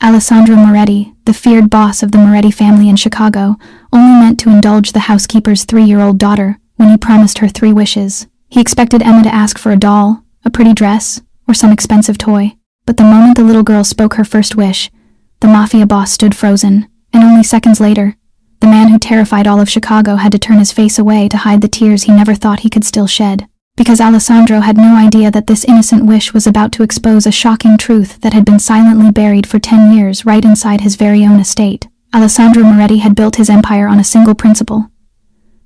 Alessandro Moretti, the feared boss of the Moretti family in Chicago, only meant to indulge the housekeeper's 3-year-old daughter when he promised her 3 wishes. He expected Emma to ask for a doll, a pretty dress, or some expensive toy. But the moment the little girl spoke her first wish, the Mafia boss stood frozen, and only seconds later, the man who terrified all of Chicago had to turn his face away to hide the tears he never thought he could still shed. Because Alessandro had no idea that this innocent wish was about to expose a shocking truth that had been silently buried for 10 years right inside his very own estate. Alessandro Moretti had built his empire on a single principle: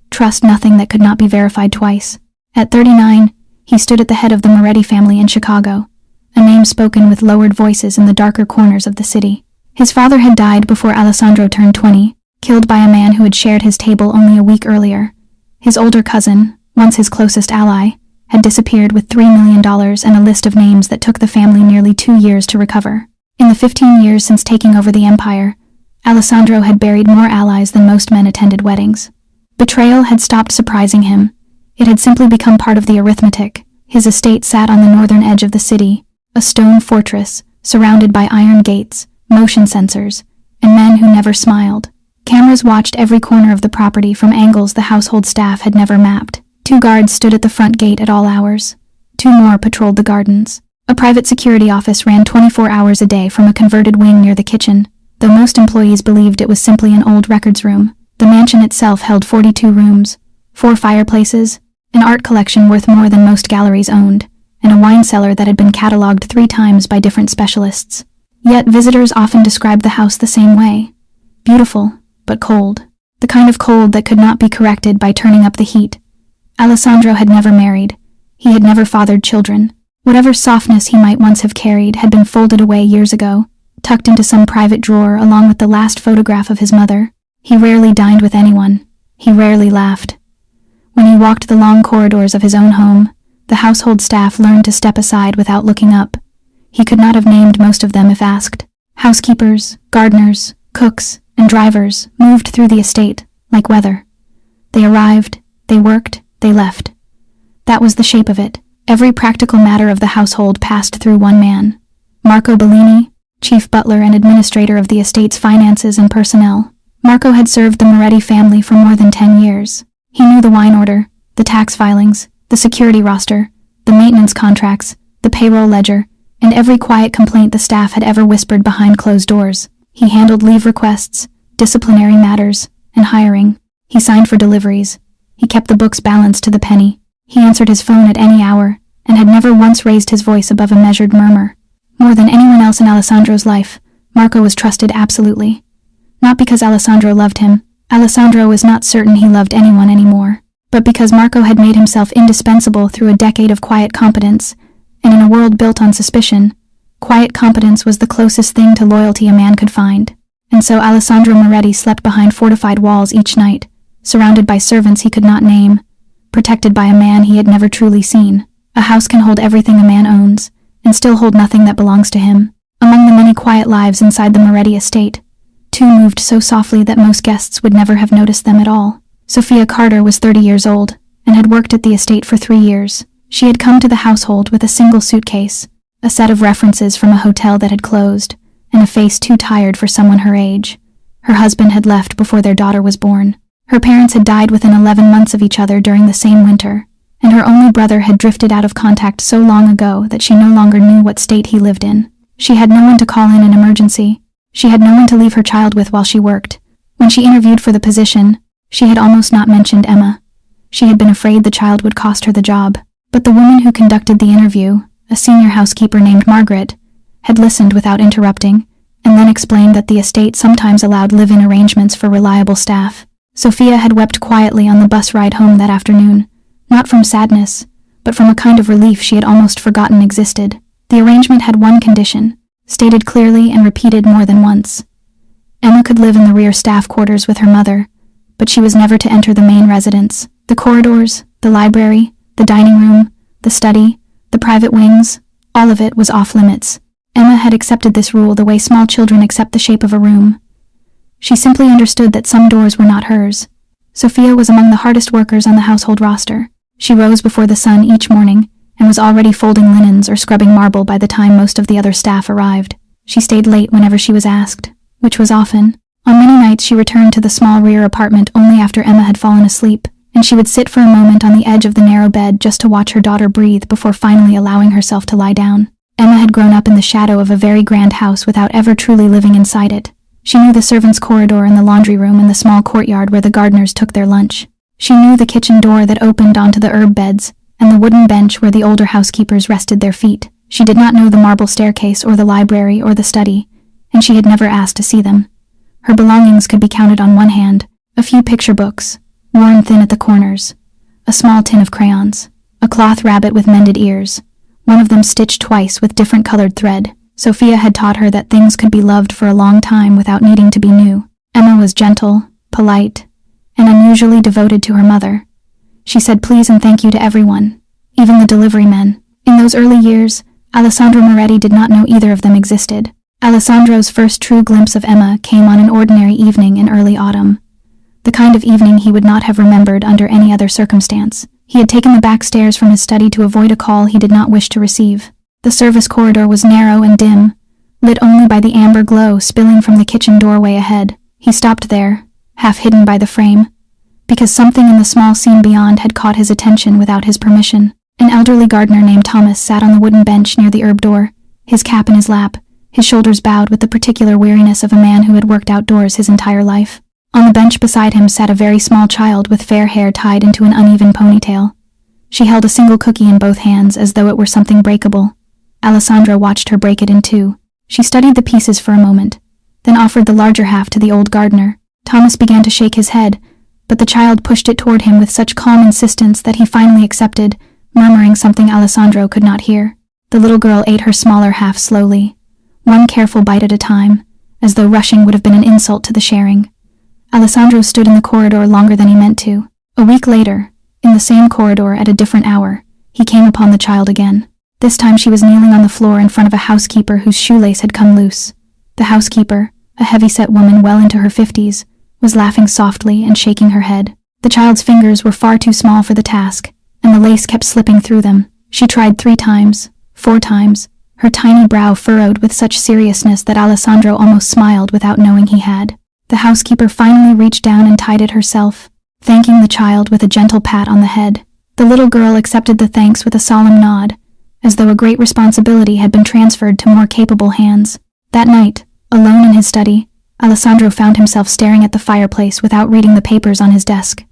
trust nothing that could not be verified twice. At 39, he stood at the head of the Moretti family in Chicago, a name spoken with lowered voices in the darker corners of the city. His father had died before Alessandro turned 20, killed by a man who had shared his table only a week earlier. His older cousin, once his closest ally, had disappeared with $3 million and a list of names that took the family nearly 2 years to recover. In the 15 years since taking over the empire, Alessandro had buried more allies than most men attended weddings. Betrayal had stopped surprising him. It had simply become part of the arithmetic. His estate sat on the northern edge of the city, a stone fortress surrounded by iron gates, motion sensors, and men who never smiled. Cameras watched every corner of the property from angles the household staff had never mapped. 2 guards stood at the front gate at all hours. 2 more patrolled the gardens. A private security office ran 24 hours a day from a converted wing near the kitchen, though most employees believed it was simply an old records room. The mansion itself held 42 rooms, 4 fireplaces, an art collection worth more than most galleries owned, and a wine cellar that had been cataloged 3 times by different specialists. Yet visitors often described the house the same way: beautiful, but cold. The kind of cold that could not be corrected by turning up the heat. Alessandro had never married. He had never fathered children. Whatever softness he might once have carried had been folded away years ago, tucked into some private drawer along with the last photograph of his mother. He rarely dined with anyone. He rarely laughed. When he walked the long corridors of his own home, the household staff learned to step aside without looking up. He could not have named most of them if asked. Housekeepers, gardeners, cooks, and drivers moved through the estate like weather. They arrived, they worked, they left. That was the shape of it. Every practical matter of the household passed through one man: Marco Bellini, chief butler and administrator of the estate's finances and personnel. Marco had served the Moretti family for more than 10 years. He knew the wine order, the tax filings, the security roster, the maintenance contracts, the payroll ledger, and every quiet complaint the staff had ever whispered behind closed doors. He handled leave requests, disciplinary matters, and hiring. He signed for deliveries. He kept the books balanced to the penny. He answered his phone at any hour, and had never once raised his voice above a measured murmur. More than anyone else in Alessandro's life, Marco was trusted absolutely. Not because Alessandro loved him. Alessandro was not certain he loved anyone anymore, but because Marco had made himself indispensable through a decade of quiet competence, and in a world built on suspicion, quiet competence was the closest thing to loyalty a man could find. And so Alessandro Moretti slept behind fortified walls each night, surrounded by servants he could not name, protected by a man he had never truly seen. A house can hold everything a man owns, and still hold nothing that belongs to him. Among the many quiet lives inside the Moretti estate, 2 moved so softly that most guests would never have noticed them at all. Sophia Carter was 30 years old, and had worked at the estate for 3 years. She had come to the household with a single suitcase, a set of references from a hotel that had closed, and a face too tired for someone her age. Her husband had left before their daughter was born. Her parents had died within 11 months of each other during the same winter, and her only brother had drifted out of contact so long ago that she no longer knew what state he lived in. She had no one to call in an emergency. She had no one to leave her child with while she worked. When she interviewed for the position, she had almost not mentioned Emma. She had been afraid the child would cost her the job. But the woman who conducted the interview, a senior housekeeper named Margaret, had listened without interrupting, and then explained that the estate sometimes allowed live-in arrangements for reliable staff. Sophia had wept quietly on the bus ride home that afternoon, not from sadness, but from a kind of relief she had almost forgotten existed. The arrangement had one condition, stated clearly and repeated more than once. Emma could live in the rear staff quarters with her mother, but she was never to enter the main residence. The corridors, the library, the dining room, the study, the private wings, all of it was off-limits. Emma had accepted this rule the way small children accept the shape of a room. She simply understood that some doors were not hers. Sophia was among the hardest workers on the household roster. She rose before the sun each morning and was already folding linens or scrubbing marble by the time most of the other staff arrived. She stayed late whenever she was asked, which was often. On many nights she returned to the small rear apartment only after Emma had fallen asleep, and she would sit for a moment on the edge of the narrow bed just to watch her daughter breathe before finally allowing herself to lie down. Emma had grown up in the shadow of a very grand house without ever truly living inside it. She knew the servants' corridor and the laundry room and the small courtyard where the gardeners took their lunch. She knew the kitchen door that opened onto the herb beds and the wooden bench where the older housekeepers rested their feet. She did not know the marble staircase or the library or the study, and she had never asked to see them. Her belongings could be counted on one hand: a few picture books, worn thin at the corners, a small tin of crayons, a cloth rabbit with mended ears, one of them stitched twice with different colored thread. Sophia had taught her that things could be loved for a long time without needing to be new. Emma was gentle, polite, and unusually devoted to her mother. She said please and thank you to everyone, even the delivery men. In those early years, Alessandro Moretti did not know either of them existed. Alessandro's first true glimpse of Emma came on an ordinary evening in early autumn, the kind of evening he would not have remembered under any other circumstance. He had taken the back stairs from his study to avoid a call he did not wish to receive. The service corridor was narrow and dim, lit only by the amber glow spilling from the kitchen doorway ahead. He stopped there, half hidden by the frame, because something in the small scene beyond had caught his attention without his permission. An elderly gardener named Thomas sat on the wooden bench near the herb door, his cap in his lap, his shoulders bowed with the particular weariness of a man who had worked outdoors his entire life. On the bench beside him sat a very small child with fair hair tied into an uneven ponytail. She held a single cookie in both hands as though it were something breakable. Alessandro watched her break it in two. She studied the pieces for a moment, then offered the larger half to the old gardener. Thomas began to shake his head, but the child pushed it toward him with such calm insistence that he finally accepted, murmuring something Alessandro could not hear. The little girl ate her smaller half slowly, one careful bite at a time, as though rushing would have been an insult to the sharing. Alessandro stood in the corridor longer than he meant to. A week later, in the same corridor at a different hour, he came upon the child again. This time she was kneeling on the floor in front of a housekeeper whose shoelace had come loose. The housekeeper, a heavy-set woman well into her 50s, was laughing softly and shaking her head. The child's fingers were far too small for the task, and the lace kept slipping through them. She tried 3 times, 4 times, her tiny brow furrowed with such seriousness that Alessandro almost smiled without knowing he had. The housekeeper finally reached down and tied it herself, thanking the child with a gentle pat on the head. The little girl accepted the thanks with a solemn nod, as though a great responsibility had been transferred to more capable hands. That night, alone in his study, Alessandro found himself staring at the fireplace without reading the papers on his desk.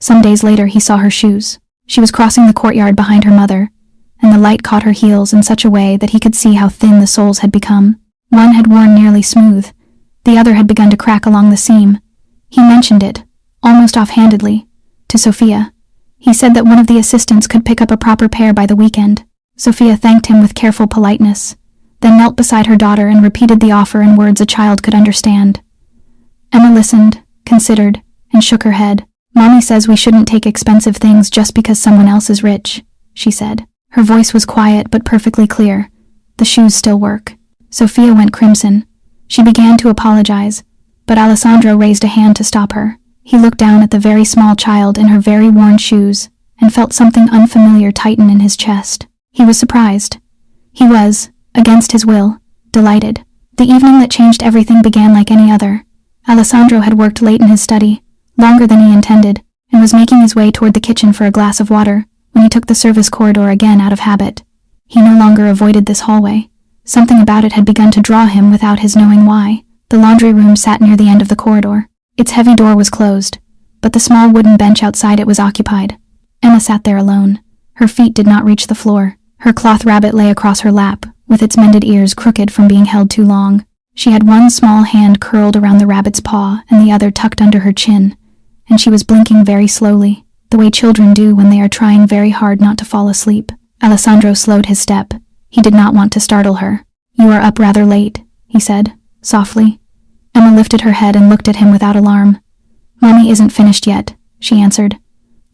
Some days later he saw her shoes. She was crossing the courtyard behind her mother, and the light caught her heels in such a way that he could see how thin the soles had become. One had worn nearly smooth, the other had begun to crack along the seam. He mentioned it, almost offhandedly, to Sophia. He said that one of the assistants could pick up a proper pair by the weekend. Sophia thanked him with careful politeness, then knelt beside her daughter and repeated the offer in words a child could understand. Emma listened, considered, and shook her head. "Mommy says we shouldn't take expensive things just because someone else is rich," she said. Her voice was quiet but perfectly clear. "The shoes still work." Sophia went crimson. She began to apologize, but Alessandro raised a hand to stop her. He looked down at the very small child in her very worn shoes and felt something unfamiliar tighten in his chest. He was surprised. He was, against his will, delighted. The evening that changed everything began like any other. Alessandro had worked late in his study, longer than he intended, and was making his way toward the kitchen for a glass of water when he took the service corridor again out of habit. He no longer avoided this hallway. Something about it had begun to draw him without his knowing why. The laundry room sat near the end of the corridor. Its heavy door was closed, but the small wooden bench outside it was occupied. Emma sat there alone. Her feet did not reach the floor. Her cloth rabbit lay across her lap, with its mended ears crooked from being held too long. She had one small hand curled around the rabbit's paw and the other tucked under her chin, and she was blinking very slowly, the way children do when they are trying very hard not to fall asleep. Alessandro slowed his step. He did not want to startle her. "You are up rather late," he said, softly. Emma lifted her head and looked at him without alarm. "Mommy isn't finished yet," she answered.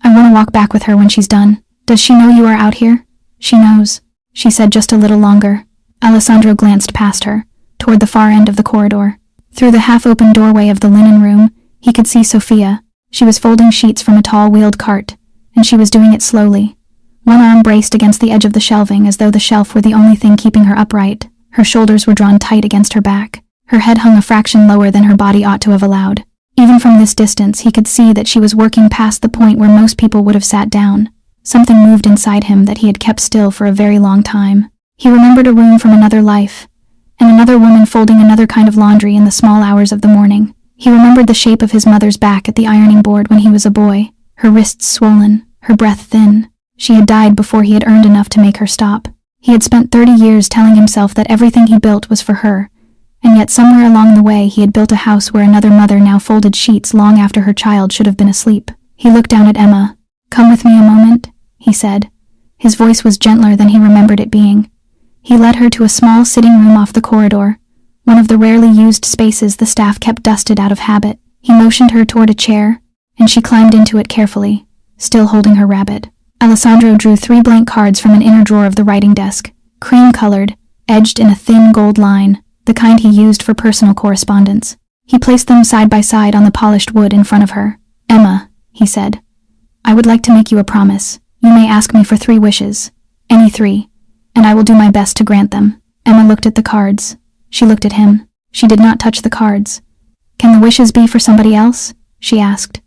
"I want to walk back with her when she's done." "Does she know you are out here?" "She knows," she said just a little longer. Alessandro glanced past her, toward the far end of the corridor. Through the half-open doorway of the linen room, he could see Sophia. She was folding sheets from a tall wheeled cart, and she was doing it slowly. One arm braced against the edge of the shelving as though the shelf were the only thing keeping her upright, Her shoulders were drawn tight against her back. Her head hung a fraction lower than her body ought to have allowed. Even from this distance, he could see that she was working past the point where most people would have sat down. Something moved inside him that he had kept still for a very long time. He remembered a room from another life, and another woman folding another kind of laundry in the small hours of the morning. He remembered the shape of his mother's back at the ironing board when he was a boy, her wrists swollen, her breath thin. She had died before he had earned enough to make her stop. He had spent 30 years telling himself that everything he built was for her, and yet somewhere along the way he had built a house where another mother now folded sheets long after her child should have been asleep. He looked down at Emma. "Come with me a moment," he said. His voice was gentler than he remembered it being. He led her to a small sitting room off the corridor, one of the rarely used spaces the staff kept dusted out of habit. He motioned her toward a chair, and she climbed into it carefully, still holding her rabbit. Alessandro drew 3 blank cards from an inner drawer of the writing desk, cream-colored, edged in a thin gold line, the kind he used for personal correspondence. He placed them side by side on the polished wood in front of her. "Emma," he said, "I would like to make you a promise. You may ask me for 3 wishes, any 3, and I will do my best to grant them." Emma looked at the cards. She looked at him. She did not touch the cards. "Can the wishes be for somebody else?" she asked.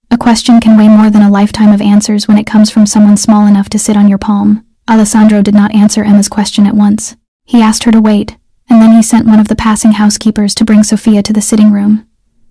A question can weigh more than a lifetime of answers when it comes from someone small enough to sit on your palm. Alessandro did not answer Emma's question at once. He asked her to wait, and then he sent one of the passing housekeepers to bring Sophia to the sitting room.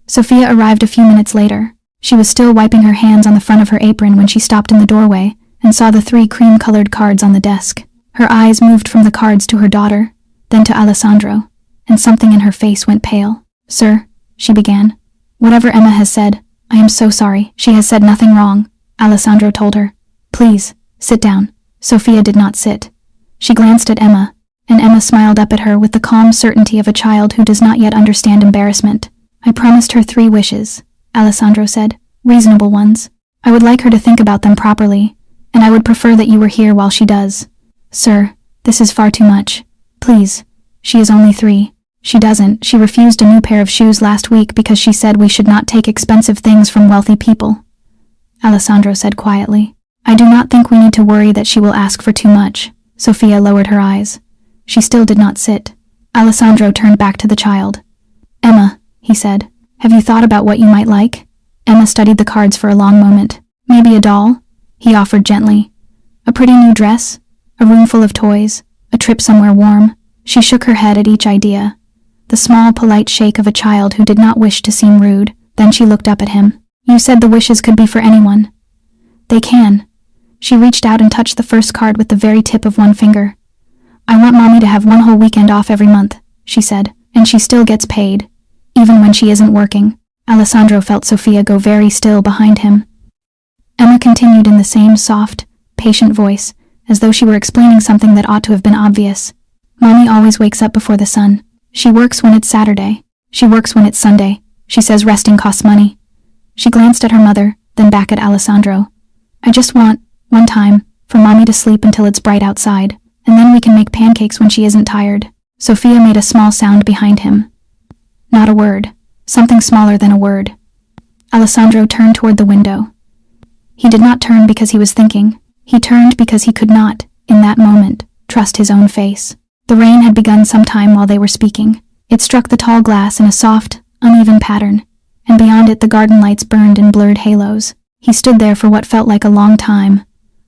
Sophia arrived a few minutes later. She was still wiping her hands on the front of her apron when she stopped in the doorway and saw the 3 cream-colored cards on the desk. Her eyes moved from the cards to her daughter, then to Alessandro, and something in her face went pale. "Sir," she began. "Whatever Emma has said, I am so sorry." "She has said nothing wrong," Alessandro told her. "Please, sit down." Sophia did not sit. She glanced at Emma, and Emma smiled up at her with the calm certainty of a child who does not yet understand embarrassment. "I promised her 3 wishes," Alessandro said. "Reasonable ones. I would like her to think about them properly, and I would prefer that you were here while she does." "Sir, this is far too much. Please, she is only 3. She doesn't. She refused a new pair of shoes last week because she said we should not take expensive things from wealthy people," Alessandro said quietly. "I do not think we need to worry that she will ask for too much." Sophia lowered her eyes. She still did not sit. Alessandro turned back to the child. "Emma," he said, "have you thought about what you might like?" Emma studied the cards for a long moment. "Maybe a doll?" he offered gently. "A pretty new dress? A room full of toys? A trip somewhere warm?" She shook her head at each idea. The small, polite shake of a child who did not wish to seem rude. Then she looked up at him. "You said the wishes could be for anyone." "They can." She reached out and touched the first card with the very tip of one finger. "I want Mommy to have 1 whole weekend off every month," she said, "and she still gets paid, even when she isn't working." Alessandro felt Sophia go very still behind him. Emma continued in the same soft, patient voice, as though she were explaining something that ought to have been obvious. "Mommy always wakes up before the sun. She works when it's Saturday. She works when it's Sunday. She says resting costs money." She glanced at her mother, then back at Alessandro. "I just want, one time, for Mommy to sleep until it's bright outside, and then we can make pancakes when she isn't tired." Sophia made a small sound behind him. Not a word. Something smaller than a word. Alessandro turned toward the window. He did not turn because he was thinking. He turned because he could not, in that moment, trust his own face. The rain had begun some time while they were speaking. It struck the tall glass in a soft, uneven pattern, and beyond it the garden lights burned in blurred halos. He stood there for what felt like a long time.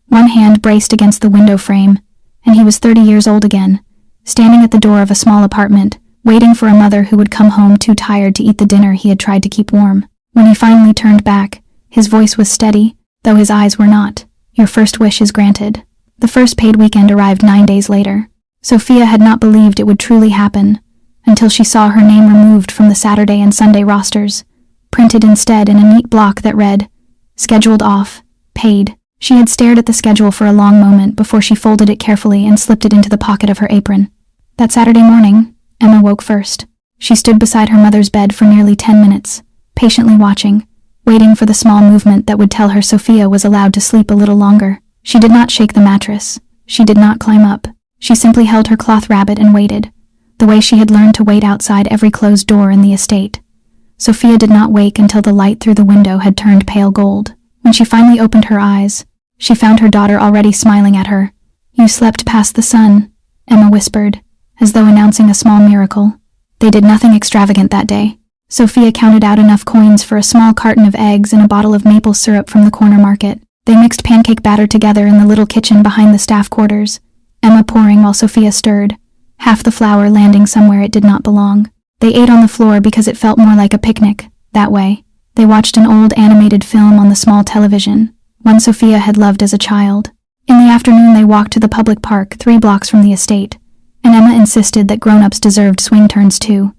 One hand braced against the window frame, and he was 30 years old again, standing at the door of a small apartment, waiting for a mother who would come home too tired to eat the dinner he had tried to keep warm. When he finally turned back, his voice was steady, though his eyes were not. "Your first wish is granted." The first paid weekend arrived 9 days later. Sophia had not believed it would truly happen, until she saw her name removed from the Saturday and Sunday rosters, printed instead in a neat block that read, "Scheduled off, paid." She had stared at the schedule for a long moment before she folded it carefully and slipped it into the pocket of her apron. That Saturday morning, Emma woke first. She stood beside her mother's bed for nearly 10 minutes, patiently watching, waiting for the small movement that would tell her Sophia was allowed to sleep a little longer. She did not shake the mattress. She did not climb up. She simply held her cloth rabbit and waited, the way she had learned to wait outside every closed door in the estate. Sophia did not wake until the light through the window had turned pale gold. When she finally opened her eyes, she found her daughter already smiling at her. "You slept past the sun," Emma whispered. as though announcing a small miracle. They did nothing extravagant that day. Sophia counted out enough coins for a small carton of eggs and a bottle of maple syrup from the corner market. They mixed pancake batter together in the little kitchen behind the staff quarters, Emma pouring while Sophia stirred, half the flour landing somewhere it did not belong. They ate on the floor because it felt more like a picnic, that way. They watched an old animated film on the small television, one Sophia had loved as a child. In the afternoon they walked to the public park 3 blocks from the estate, and Emma insisted that grown-ups deserved swing turns too.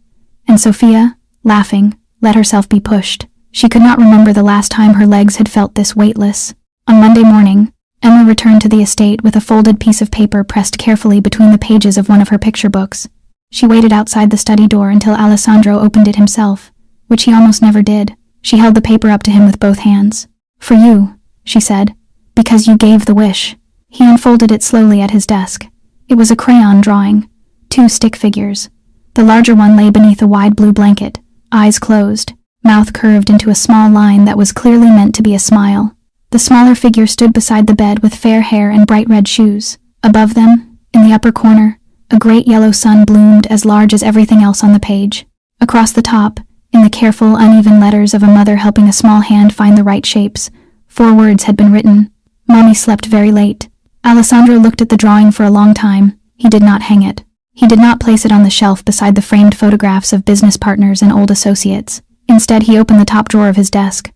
And Sophia, laughing, let herself be pushed. She could not remember the last time her legs had felt this weightless. On Monday morning, Emma returned to the estate with a folded piece of paper pressed carefully between the pages of one of her picture books. She waited outside the study door until Alessandro opened it himself, which he almost never did. She held the paper up to him with both hands. "For you," she said, "because you gave the wish." He unfolded it slowly at his desk. It was a crayon drawing, 2 stick figures. The larger one lay beneath a wide blue blanket, eyes closed, mouth curved into a small line that was clearly meant to be a smile. The smaller figure stood beside the bed with fair hair and bright red shoes. Above them, in the upper corner, a great yellow sun bloomed as large as everything else on the page. Across the top, in the careful, uneven letters of a mother helping a small hand find the right shapes, 4 words had been written. "Mommy slept very late." Alessandro looked at the drawing for a long time. He did not hang it. He did not place it on the shelf beside the framed photographs of business partners and old associates. Instead, he opened the top drawer of his desk,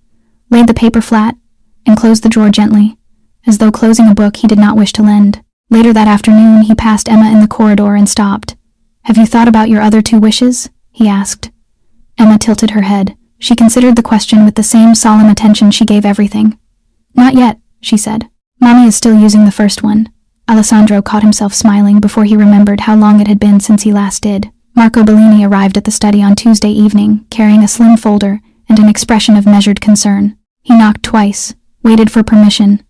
laid the paper flat, and closed the drawer gently, as though closing a book he did not wish to lend. Later that afternoon, he passed Emma in the corridor and stopped. "Have you thought about your other 2 wishes?" he asked. Emma tilted her head. She considered the question with the same solemn attention she gave everything. "Not yet," she said. "Mommy is still using the first one." Alessandro caught himself smiling before he remembered how long it had been since he last did. Marco Bellini arrived at the study on Tuesday evening, carrying a slim folder and an expression of measured concern. He knocked twice, waited for permission,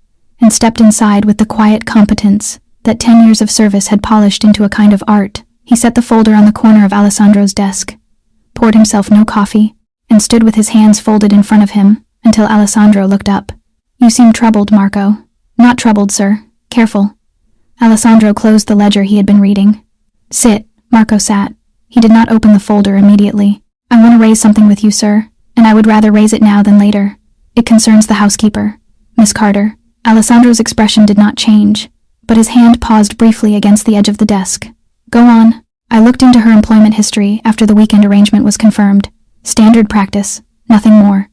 and stepped inside with the quiet competence that 10 years of service had polished into a kind of art. He set the folder on the corner of Alessandro's desk, poured himself no coffee, and stood with his hands folded in front of him until Alessandro looked up. "You seem troubled, Marco." "Not troubled, sir. Careful." Alessandro closed the ledger he had been reading. "Sit." Marco sat. He did not open the folder immediately. "I want to raise something with you, sir, and I would rather raise it now than later. It concerns the housekeeper, Miss Carter." Alessandro's expression did not change, but his hand paused briefly against the edge of the desk. "Go on." "I looked into her employment history after the weekend arrangement was confirmed. Standard practice, nothing more.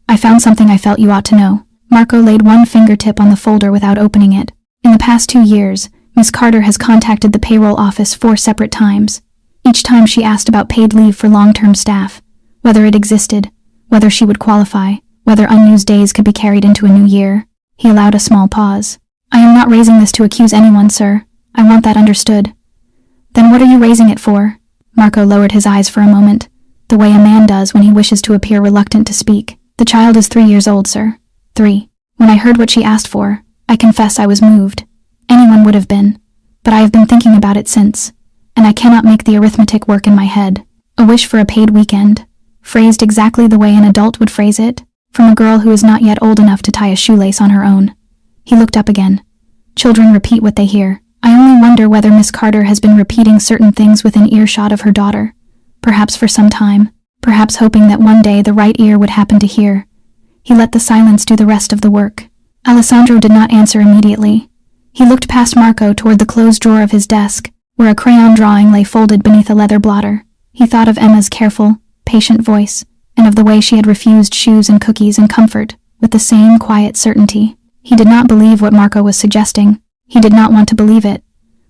I found something I felt you ought to know." Marco laid one fingertip on the folder without opening it. "In the past 2 years, Miss Carter has contacted the payroll office 4 separate times. Each time she asked about paid leave for long-term staff, whether it existed, whether she would qualify, whether unused days could be carried into a new year." He allowed a small pause. "I am not raising this to accuse anyone, sir. I want that understood." "Then what are you raising it for?" Marco lowered his eyes for a moment, the way a man does when he wishes to appear reluctant to speak. "The child is 3 years old, sir. 3. When I heard what she asked for, I confess I was moved. Anyone would have been. But I have been thinking about it since, and I cannot make the arithmetic work in my head. A wish for a paid weekend, phrased exactly the way an adult would phrase it, from a girl who is not yet old enough to tie a shoelace on her own." He looked up again. "Children repeat what they hear. I only wonder whether Miss Carter has been repeating certain things within earshot of her daughter, perhaps for some time, perhaps hoping that one day the right ear would happen to hear." He let the silence do the rest of the work. Alessandro did not answer immediately. He looked past Marco toward the closed drawer of his desk, where a crayon drawing lay folded beneath a leather blotter. He thought of Emma's careful, patient voice, and of the way she had refused shoes and cookies and comfort, with the same quiet certainty. He did not believe what Marco was suggesting. He did not want to believe it.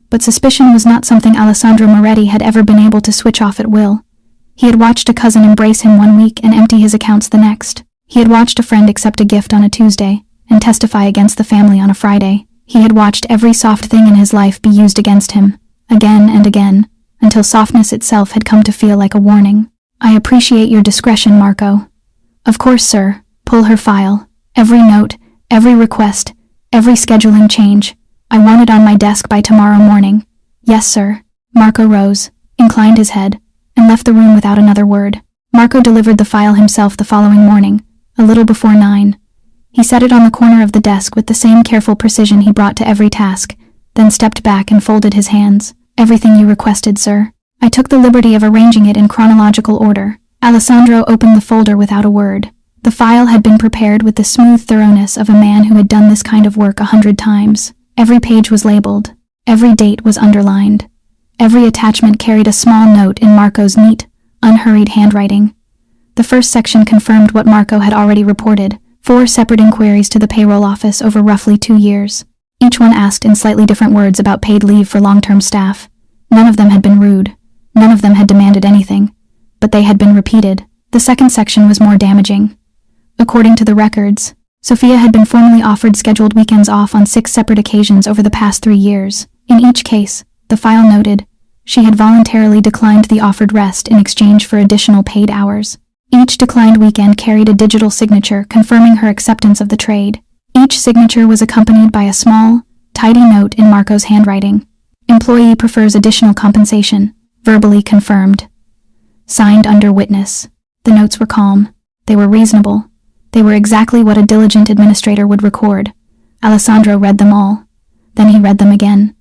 But suspicion was not something Alessandro Moretti had ever been able to switch off at will. He had watched a cousin embrace him one week and empty his accounts the next. He had watched a friend accept a gift on a Tuesday and testify against the family on a Friday. He had watched every soft thing in his life be used against him, again and again, until softness itself had come to feel like a warning. "I appreciate your discretion, Marco." "Of course, sir. Pull her file. Every note, every request, every scheduling change. I want it on my desk by tomorrow morning." "Yes, sir." Marco rose, inclined his head, and left the room without another word. Marco delivered the file himself the following morning, a little before 9. He set it on the corner of the desk with the same careful precision he brought to every task, then stepped back and folded his hands. Everything you requested, sir. I took the liberty of arranging it in chronological order. Alessandro opened the folder without a word. The file had been prepared with the smooth thoroughness of a man who had done this kind of work 100 times. Every page was labeled. Every date was underlined. Every attachment carried a small note in Marco's neat, unhurried handwriting. The first section confirmed what Marco had already reported: 4 separate inquiries to the payroll office over roughly 2 years. Each one asked in slightly different words about paid leave for long-term staff. None of them had been rude. None of them had demanded anything. But they had been repeated. The second section was more damaging. According to the records, Sophia had been formally offered scheduled weekends off on 6 separate occasions over the past 3 years. In each case, the file noted, she had voluntarily declined the offered rest in exchange for additional paid hours. Each declined weekend carried a digital signature confirming her acceptance of the trade. Each signature was accompanied by a small, tidy note in Marco's handwriting. Employee prefers additional compensation. Verbally confirmed. Signed under witness. The notes were calm. They were reasonable. They were exactly what a diligent administrator would record. Alessandro read them all. Then he read them again.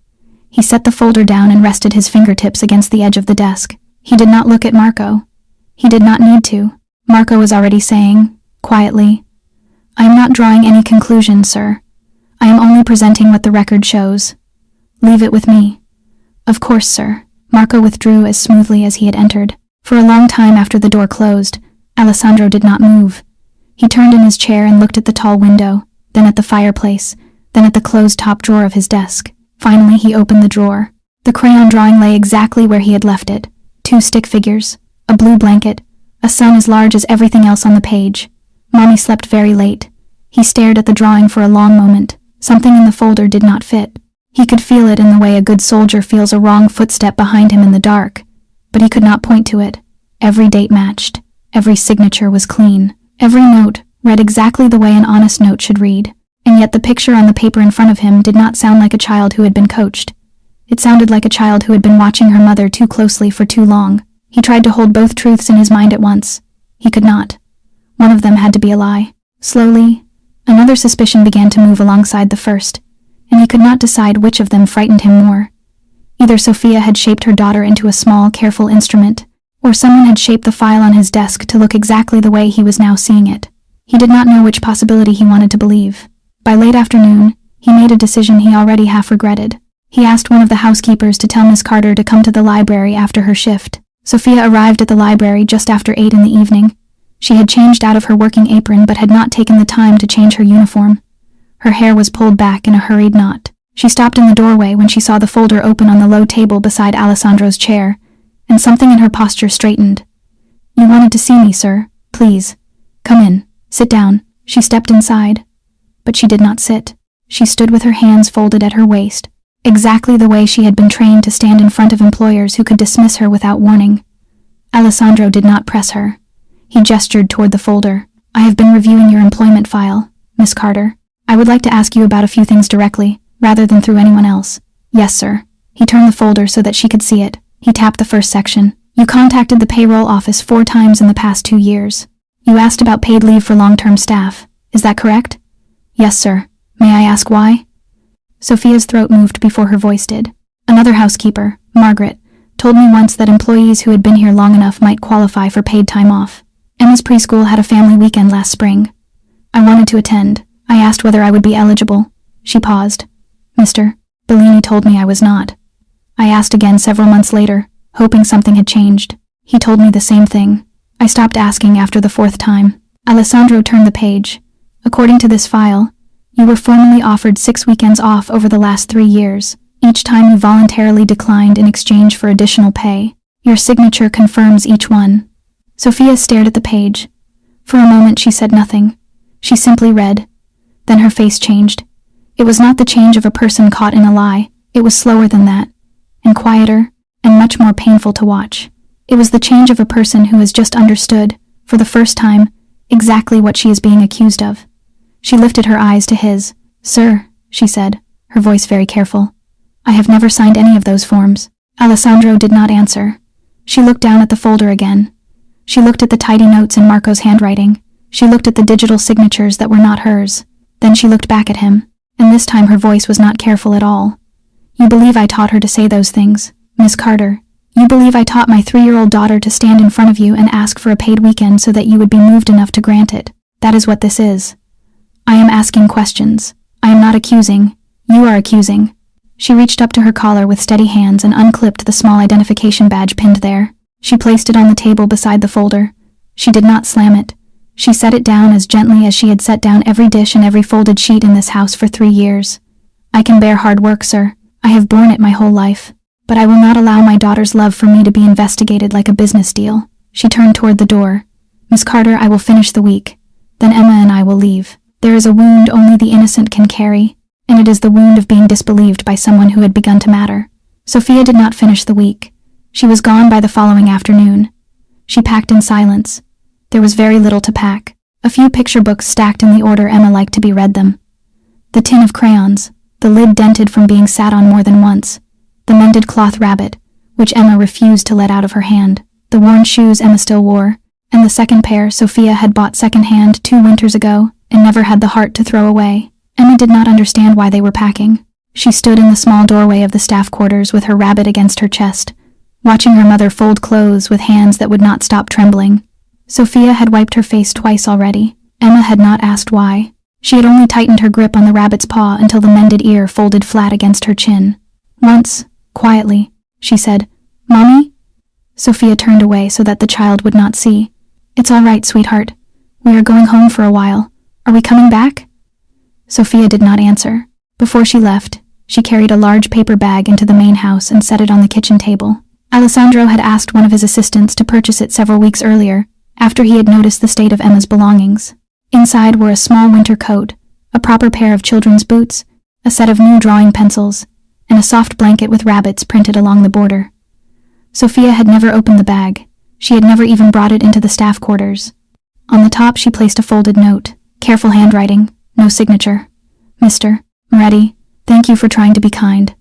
He set the folder down and rested his fingertips against the edge of the desk. He did not look at Marco. He did not need to. Marco was already saying, quietly, "I am not drawing any conclusions, sir. I am only presenting what the record shows. Leave it with me." "Of course, sir." Marco withdrew as smoothly as he had entered. For a long time after the door closed, Alessandro did not move. He turned in his chair and looked at the tall window, then at the fireplace, then at the closed top drawer of his desk. Finally, he opened the drawer. The crayon drawing lay exactly where he had left it. 2 stick figures, a blue blanket, a sun as large as everything else on the page. Mommy slept very late. He stared at the drawing for a long moment. Something in the folder did not fit. He could feel it in the way a good soldier feels a wrong footstep behind him in the dark, but he could not point to it. Every date matched. Every signature was clean. Every note read exactly the way an honest note should read. And yet the picture on the paper in front of him did not sound like a child who had been coached. It sounded like a child who had been watching her mother too closely for too long. He tried to hold both truths in his mind at once. He could not. One of them had to be a lie. Slowly, another suspicion began to move alongside the first, and he could not decide which of them frightened him more. Either Sophia had shaped her daughter into a small, careful instrument, or someone had shaped the file on his desk to look exactly the way he was now seeing it. He did not know which possibility he wanted to believe. By late afternoon, he made a decision he already half regretted. He asked one of the housekeepers to tell Miss Carter to come to the library after her shift. Sophia arrived at the library just after 8 in the evening. She had changed out of her working apron but had not taken the time to change her uniform. Her hair was pulled back in a hurried knot. She stopped in the doorway when she saw the folder open on the low table beside Alessandro's chair, and something in her posture straightened. "You wanted to see me, sir. Please. Come in. Sit down." She stepped inside. But she did not sit. She stood with her hands folded at her waist, exactly the way she had been trained to stand in front of employers who could dismiss her without warning. Alessandro did not press her. He gestured toward the folder. "I have been reviewing your employment file, Miss Carter. I would like to ask you about a few things directly, rather than through anyone else." "Yes, sir." He turned the folder so that she could see it. He tapped the first section. "You contacted the payroll office 4 times in the past 2 years. You asked about paid leave for long-term staff. Is that correct?" "Yes, sir. May I ask why?" Sophia's throat moved before her voice did. "Another housekeeper, Margaret, told me once that employees who had been here long enough might qualify for paid time off. Emma's preschool had a family weekend last spring. I wanted to attend. I asked whether I would be eligible." She paused. "Mr. Bellini told me I was not. I asked again several months later, hoping something had changed. He told me the same thing. I stopped asking after the 4th time." Alessandro turned the page. "According to this file, you were formally offered 6 weekends off over the last 3 years. Each time you voluntarily declined in exchange for additional pay. Your signature confirms each one." Sophia stared at the page. For a moment she said nothing. She simply read. Then her face changed. It was not the change of a person caught in a lie. It was slower than that, and quieter, and much more painful to watch. It was the change of a person who has just understood, for the first time, exactly what she is being accused of. She lifted her eyes to his. "Sir," she said, her voice very careful, "I have never signed any of those forms." Alessandro did not answer. She looked down at the folder again. She looked at the tidy notes in Marco's handwriting. She looked at the digital signatures that were not hers. Then she looked back at him, and this time her voice was not careful at all. "You believe I taught her to say those things? Miss Carter, you believe I taught my 3-year-old daughter to stand in front of you and ask for a paid weekend so that you would be moved enough to grant it. That is what this is. I am asking questions. I am not accusing. You are accusing. She reached up to her collar with steady hands and unclipped the small identification badge pinned there. She placed it on the table beside the folder. She did not slam it. She set it down as gently as she had set down every dish and every folded sheet in this house for 3 years. I can bear hard work, sir. I have borne it my whole life. But I will not allow my daughter's love for me to be investigated like a business deal. She turned toward the door. Miss Carter, I will finish the week. Then Emma and I will leave. There is a wound only the innocent can carry, and it is the wound of being disbelieved by someone who had begun to matter. Sophia did not finish the week. She was gone by the following afternoon. She packed in silence. There was very little to pack. A few picture books stacked in the order Emma liked to be read them. The tin of crayons, the lid dented from being sat on more than once, the mended cloth rabbit, which Emma refused to let out of her hand, the worn shoes Emma still wore, and the second pair Sophia had bought second-hand 2 winters ago and never had the heart to throw away. Emma did not understand why they were packing. She stood in the small doorway of the staff quarters with her rabbit against her chest, watching her mother fold clothes with hands that would not stop trembling. Sophia had wiped her face twice already. Emma had not asked why. She had only tightened her grip on the rabbit's paw until the mended ear folded flat against her chin. Once, quietly, she said, "Mommy?" Sophia turned away so that the child would not see. "It's all right, sweetheart. We are going home for a while. Are we coming back?" Sophia did not answer. Before she left, she carried a large paper bag into the main house and set it on the kitchen table. Alessandro had asked one of his assistants to purchase it several weeks earlier, after he had noticed the state of Emma's belongings. Inside were a small winter coat, a proper pair of children's boots, a set of new drawing pencils, and a soft blanket with rabbits printed along the border. Sophia had never opened the bag. She had never even brought it into the staff quarters. On the top she placed a folded note, careful handwriting, no signature. "Mr. Moretti, thank you for trying to be kind.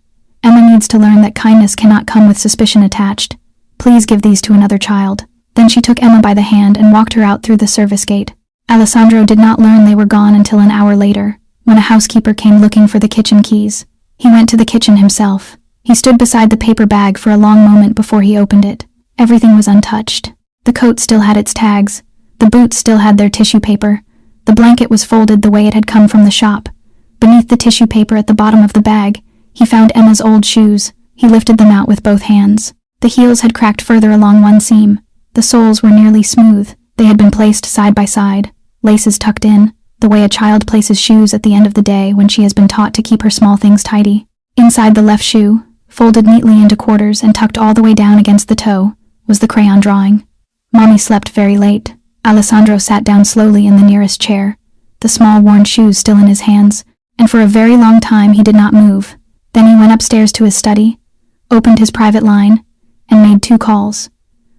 Emma needs to learn that kindness cannot come with suspicion attached. Please give these to another child." Then she took Emma by the hand and walked her out through the service gate. Alessandro did not learn they were gone until an hour later, when a housekeeper came looking for the kitchen keys. He went to the kitchen himself. He stood beside the paper bag for a long moment before he opened it. Everything was untouched. The coat still had its tags. The boots still had their tissue paper. The blanket was folded the way it had come from the shop. Beneath the tissue paper at the bottom of the bag, he found Emma's old shoes. He lifted them out with both hands. The heels had cracked further along one seam. The soles were nearly smooth. They had been placed side by side, laces tucked in, the way a child places shoes at the end of the day when she has been taught to keep her small things tidy. Inside the left shoe, folded neatly into quarters and tucked all the way down against the toe, was the crayon drawing. Mommy slept very late. Alessandro sat down slowly in the nearest chair, the small worn shoes still in his hands, and for a very long time he did not move. Then he went upstairs to his study, opened his private line, and made 2 calls.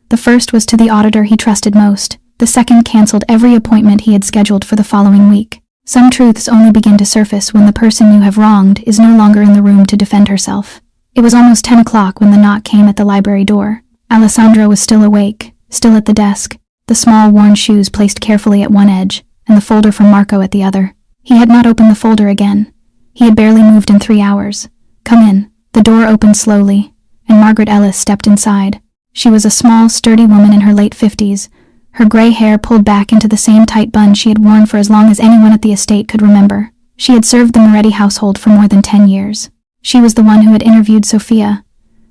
The first was to the auditor he trusted most. The second canceled every appointment he had scheduled for the following week. Some truths only begin to surface when the person you have wronged is no longer in the room to defend herself. It was almost 10 o'clock when the knock came at the library door. Alessandro was still awake, still at the desk, the small worn shoes placed carefully at one edge, and the folder from Marco at the other. He had not opened the folder again. He had barely moved in 3 hours. "Come in." The door opened slowly, and Margaret Ellis stepped inside. She was a small, sturdy woman in her late 50s, her gray hair pulled back into the same tight bun she had worn for as long as anyone at the estate could remember. She had served the Moretti household for more than 10 years. She was the one who had interviewed Sophia.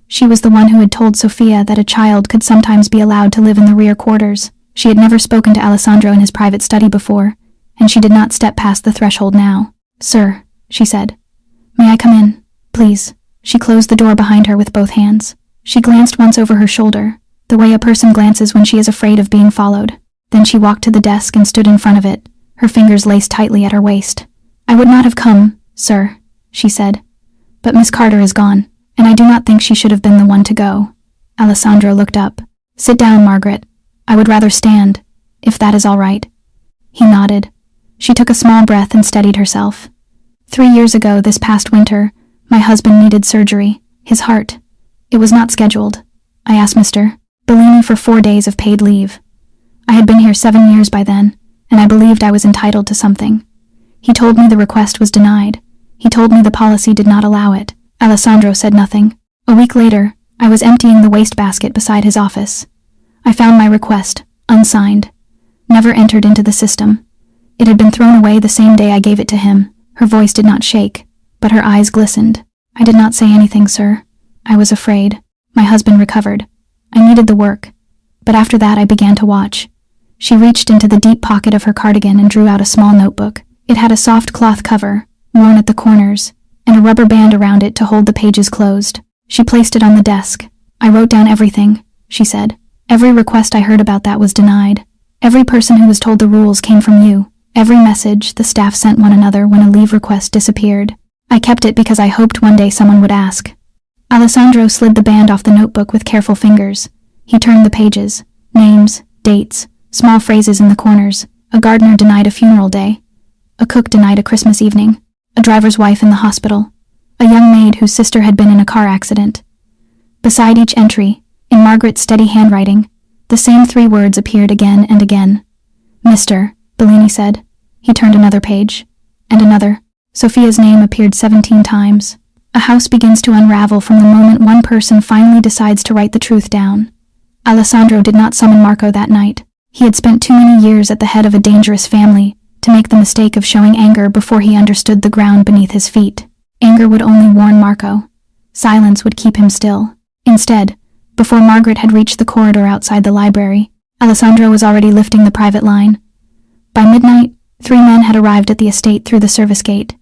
She was the one who had told Sophia that a child could sometimes be allowed to live in the rear quarters. She had never spoken to Alessandro in his private study before, and she did not step past the threshold now. "Sir," she said. "May I come in, please?" She closed the door behind her with both hands. She glanced once over her shoulder, the way a person glances when she is afraid of being followed. Then she walked to the desk and stood in front of it, her fingers laced tightly at her waist. "I would not have come, sir," she said. "But Miss Carter is gone, and I do not think she should have been the one to go." Alessandro looked up. "Sit down, Margaret. I would rather stand, if that is all right." He nodded. She took a small breath and steadied herself. 3 years ago, this past winter, my husband needed surgery, his heart. It was not scheduled. I asked Mr. Bellini for 4 days of paid leave. I had been here 7 years by then, and I believed I was entitled to something. He told me the request was denied. He told me the policy did not allow it. Alessandro said nothing. A week later, I was emptying the wastebasket beside his office. I found my request, unsigned, never entered into the system. It had been thrown away the same day I gave it to him. Her voice did not shake, but her eyes glistened. I did not say anything, sir. I was afraid. My husband recovered. I needed the work. But after that I began to watch. She reached into the deep pocket of her cardigan and drew out a small notebook. It had a soft cloth cover, worn at the corners, and a rubber band around it to hold the pages closed. She placed it on the desk. I wrote down everything, she said. Every request I heard about that was denied. Every person who was told the rules came from you. Every message the staff sent one another when a leave request disappeared. I kept it because I hoped one day someone would ask. Alessandro slid the band off the notebook with careful fingers. He turned the pages. Names, dates, small phrases in the corners. A gardener denied a funeral day. A cook denied a Christmas evening. A driver's wife in the hospital. A young maid whose sister had been in a car accident. Beside each entry, in Margaret's steady handwriting, the same 3 words appeared again and again. Mr. Bellini said. He turned another page. And another. Sophia's name appeared 17 times. A house begins to unravel from the moment one person finally decides to write the truth down. Alessandro did not summon Marco that night. He had spent too many years at the head of a dangerous family to make the mistake of showing anger before he understood the ground beneath his feet. Anger would only warn Marco. Silence would keep him still. Instead, before Margaret had reached the corridor outside the library, Alessandro was already lifting the private line. By midnight, 3 men had arrived at the estate through the service gate.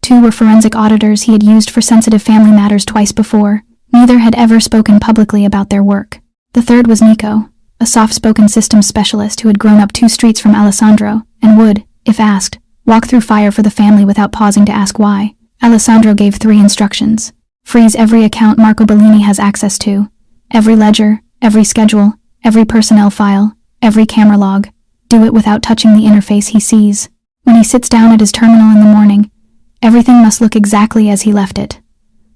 2 were forensic auditors he had used for sensitive family matters twice before. Neither had ever spoken publicly about their work. The third was Nico, a soft-spoken systems specialist who had grown up 2 streets from Alessandro and would, if asked, walk through fire for the family without pausing to ask why. Alessandro gave 3 instructions. Freeze every account Marco Bellini has access to. Every ledger, every schedule, every personnel file, every camera log. Do it without touching the interface he sees. When he sits down at his terminal in the morning, everything must look exactly as he left it.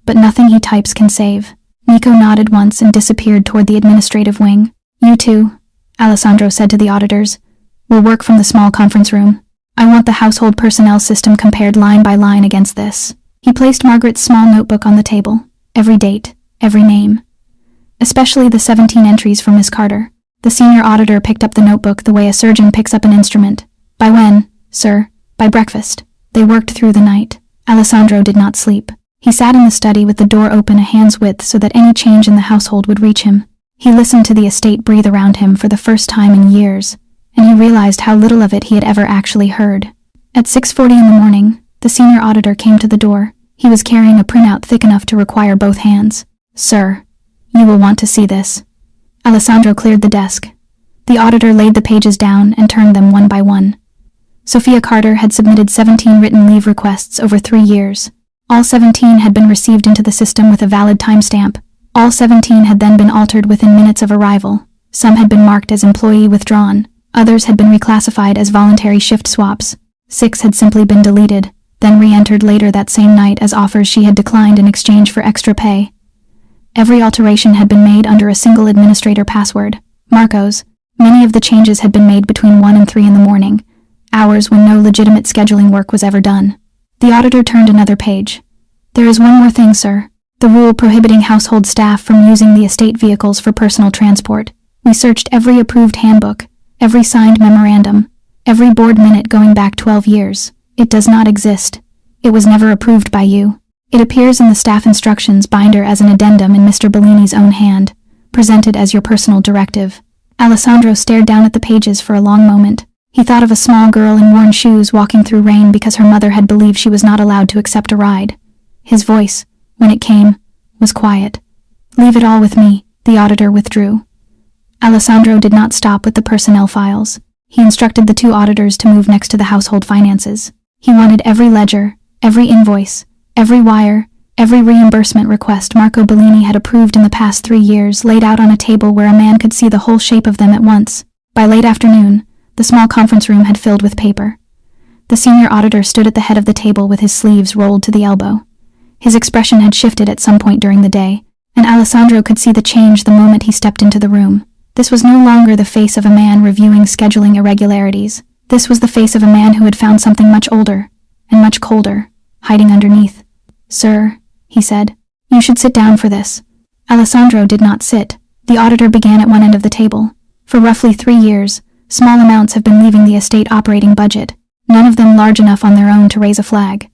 But nothing he types can save. Nico nodded once and disappeared toward the administrative wing. You two, Alessandro said to the auditors, will work from the small conference room. I want the household personnel system compared line by line against this. He placed Margaret's small notebook on the table. Every date, every name. Especially the 17 entries from Miss Carter. The senior auditor picked up the notebook the way a surgeon picks up an instrument. By when, sir? By breakfast. They worked through the night. Alessandro did not sleep. He sat in the study with the door open a hand's width so that any change in the household would reach him. He listened to the estate breathe around him for the first time in years, and he realized how little of it he had ever actually heard. At 6:40 in the morning, the senior auditor came to the door. He was carrying a printout thick enough to require both hands. Sir, you will want to see this. Alessandro cleared the desk. The auditor laid the pages down and turned them one by one. Sophia Carter had submitted 17 written leave requests over 3 years. All 17 had been received into the system with a valid timestamp. All 17 had then been altered within minutes of arrival. Some had been marked as employee withdrawn. Others had been reclassified as voluntary shift swaps. 6 had simply been deleted, then re-entered later that same night as offers she had declined in exchange for extra pay. Every alteration had been made under a single administrator password, Marco's. Many of the changes had been made between 1 and 3 in the morning, hours when no legitimate scheduling work was ever done. The auditor turned another page. There is one more thing, sir. The rule prohibiting household staff from using the estate vehicles for personal transport. We searched every approved handbook, every signed memorandum, every board minute going back 12 years. It does not exist. It was never approved by you. It appears in the staff instructions binder as an addendum in Mr. Bellini's own hand, presented as your personal directive. Alessandro stared down at the pages for a long moment. He thought of a small girl in worn shoes walking through rain because her mother had believed she was not allowed to accept a ride. His voice, when it came, was quiet. Leave it all with me, the auditor withdrew. Alessandro did not stop with the personnel files. He instructed the 2 auditors to move next to the household finances. He wanted every ledger, every invoice, every wire, every reimbursement request Marco Bellini had approved in the past 3 years laid out on a table where a man could see the whole shape of them at once. By late afternoon, the small conference room had filled with paper. The senior auditor stood at the head of the table with his sleeves rolled to the elbow. His expression had shifted at some point during the day, and Alessandro could see the change the moment he stepped into the room. This was no longer the face of a man reviewing scheduling irregularities. This was the face of a man who had found something much older and much colder, hiding underneath. Sir, he said, you should sit down for this. Alessandro did not sit. The auditor began at one end of the table. For roughly 3 years, small amounts have been leaving the estate operating budget, none of them large enough on their own to raise a flag.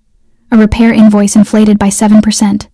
A repair invoice inflated by 7%.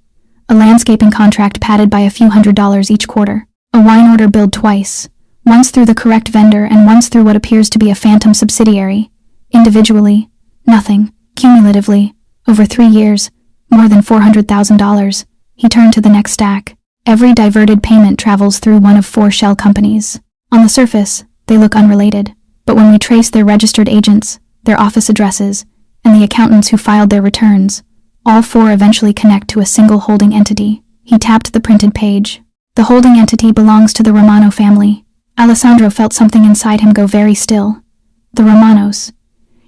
A landscaping contract padded by a few $100s each quarter. A wine order billed twice, once through the correct vendor and once through what appears to be a phantom subsidiary. Individually, nothing. Cumulatively, over 3 years, more than $400,000. He turned to the next stack. Every diverted payment travels through one of 4 shell companies. On the surface, they look unrelated, but when we trace their registered agents, their office addresses, and the accountants who filed their returns, all 4 eventually connect to a single holding entity. He tapped the printed page. The holding entity belongs to the Romano family. Alessandro felt something inside him go very still. The Romanos.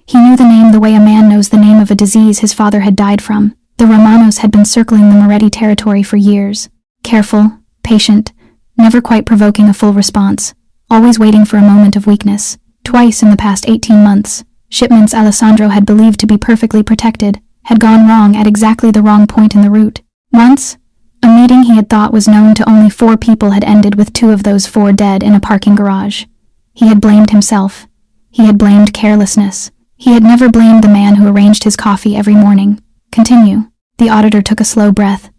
He knew the name the way a man knows the name of a disease his father had died from. The Romanos had been circling the Moretti territory for years. Careful, patient, never quite provoking a full response, always waiting for a moment of weakness. Twice in the past 18 months, shipments Alessandro had believed to be perfectly protected had gone wrong at exactly the wrong point in the route. Once, a meeting he had thought was known to only 4 people had ended with 2 of those 4 dead in a parking garage. He had blamed himself. He had blamed carelessness. He had never blamed the man who arranged his coffee every morning. Continue. The auditor took a slow breath.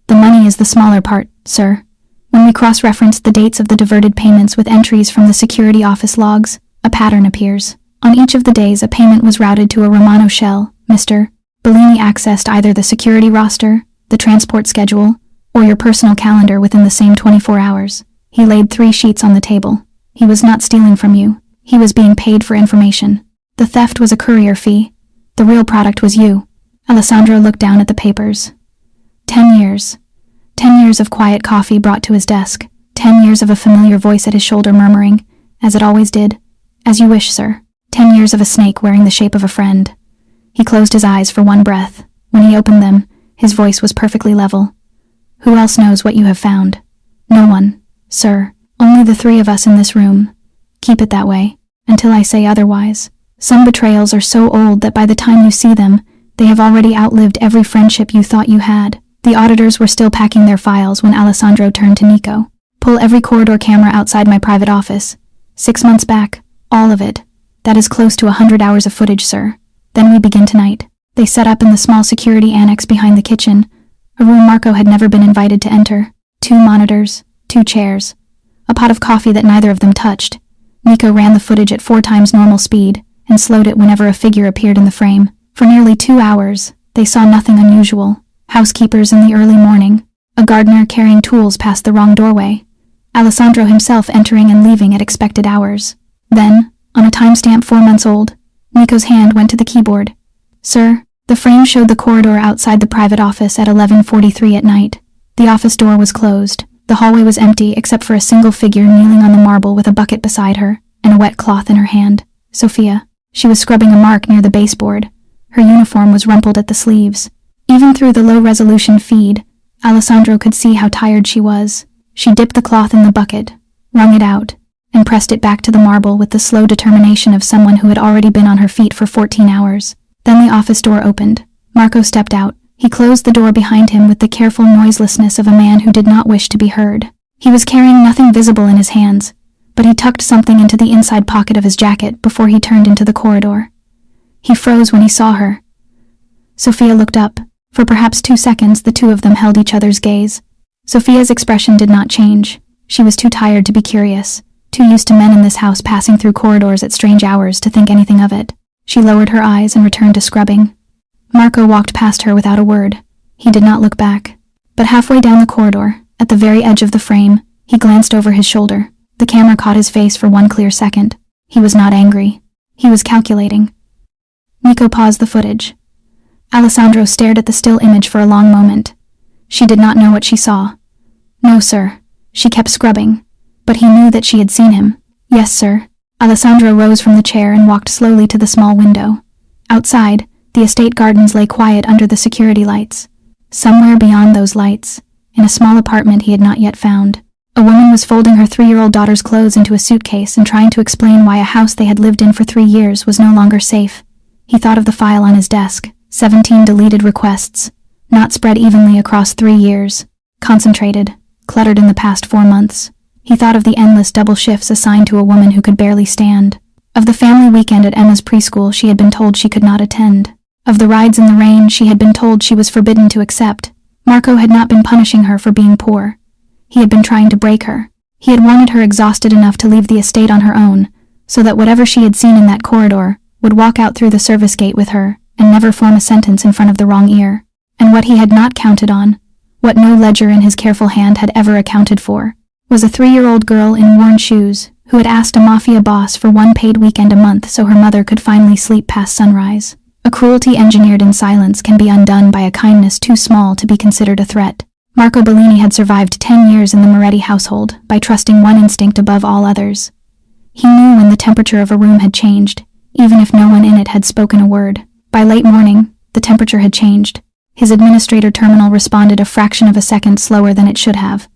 The money is the smaller part, sir. When we cross-reference the dates of the diverted payments with entries from the security office logs, a pattern appears. On each of the days a payment was routed to a Romano shell, Mr. Bellini accessed either the security roster, the transport schedule, or your personal calendar within the same 24 hours. He laid 3 sheets on the table. He was not stealing from you. He was being paid for information. The theft was a courier fee. The real product was you. Alessandro looked down at the papers. 10 years. 10 years of quiet coffee brought to his desk. 10 years of a familiar voice at his shoulder murmuring, as it always did, "As you wish, sir." 10 years of a snake wearing the shape of a friend. He closed his eyes for one breath. When he opened them, his voice was perfectly level. "Who else knows what you have found?" "No one, sir. Only the 3 of us in this room. Keep it that way, until I say otherwise. Some betrayals are so old that by the time you see them, they have already outlived every friendship you thought you had." The auditors were still packing their files when Alessandro turned to Nico. "Pull every corridor camera outside my private office. 6 months back, all of it. That is close to 100 hours of footage, sir. Then we begin tonight." They set up in the small security annex behind the kitchen, a room Marco had never been invited to enter. 2 monitors, 2 chairs, a pot of coffee that neither of them touched. Nico ran the footage at 4 times normal speed and slowed it whenever a figure appeared in the frame. For nearly 2 hours, they saw nothing unusual. Housekeepers in the early morning, a gardener carrying tools past the wrong doorway, Alessandro himself entering and leaving at expected hours. Then, on a timestamp 4 months old, Nico's hand went to the keyboard. "Sir," the frame showed the corridor outside the private office at 11:43 at night. The office door was closed. The hallway was empty except for a single figure kneeling on the marble with a bucket beside her and a wet cloth in her hand. Sophia. She was scrubbing a mark near the baseboard. Her uniform was rumpled at the sleeves. Even through the low-resolution feed, Alessandro could see how tired she was. She dipped the cloth in the bucket, wrung it out, and pressed it back to the marble with the slow determination of someone who had already been on her feet for 14 hours. Then the office door opened. Marco stepped out. He closed the door behind him with the careful noiselessness of a man who did not wish to be heard. He was carrying nothing visible in his hands, but he tucked something into the inside pocket of his jacket before he turned into the corridor. He froze when he saw her. Sophia looked up. For perhaps 2 seconds, the 2 of them held each other's gaze. Sophia's expression did not change. She was too tired to be curious, too used to men in this house passing through corridors at strange hours to think anything of it. She lowered her eyes and returned to scrubbing. Marco walked past her without a word. He did not look back. But halfway down the corridor, at the very edge of the frame, he glanced over his shoulder. The camera caught his face for 1 clear second. He was not angry. He was calculating. Nico paused the footage. Alessandro stared at the still image for a long moment. She did not know what she saw. "No, sir." She kept scrubbing, but he knew that she had seen him. "Yes, sir." Alessandro rose from the chair and walked slowly to the small window. Outside, the estate gardens lay quiet under the security lights. Somewhere beyond those lights, in a small apartment he had not yet found, a woman was folding her 3-year-old daughter's clothes into a suitcase and trying to explain why a house they had lived in for 3 years was no longer safe. He thought of the file on his desk. 17 deleted requests, not spread evenly across 3 years. Concentrated, cluttered in the past 4 months. He thought of the endless double shifts assigned to a woman who could barely stand. Of the family weekend at Emma's preschool she had been told she could not attend. Of the rides in the rain she had been told she was forbidden to accept. Marco had not been punishing her for being poor. He had been trying to break her. He had wanted her exhausted enough to leave the estate on her own, so that whatever she had seen in that corridor would walk out through the service gate with her and never form a sentence in front of the wrong ear. And what he had not counted on, what no ledger in his careful hand had ever accounted for, was a 3-year-old girl in worn shoes who had asked a Mafia boss for 1 paid weekend a month so her mother could finally sleep past sunrise. A cruelty engineered in silence can be undone by a kindness too small to be considered a threat. Marco Bellini had survived 10 years in the Moretti household by trusting one instinct above all others. He knew when the temperature of a room had changed, even if no one in it had spoken a word. By late morning, the temperature had changed. His administrator terminal responded a fraction of a second slower than it should have.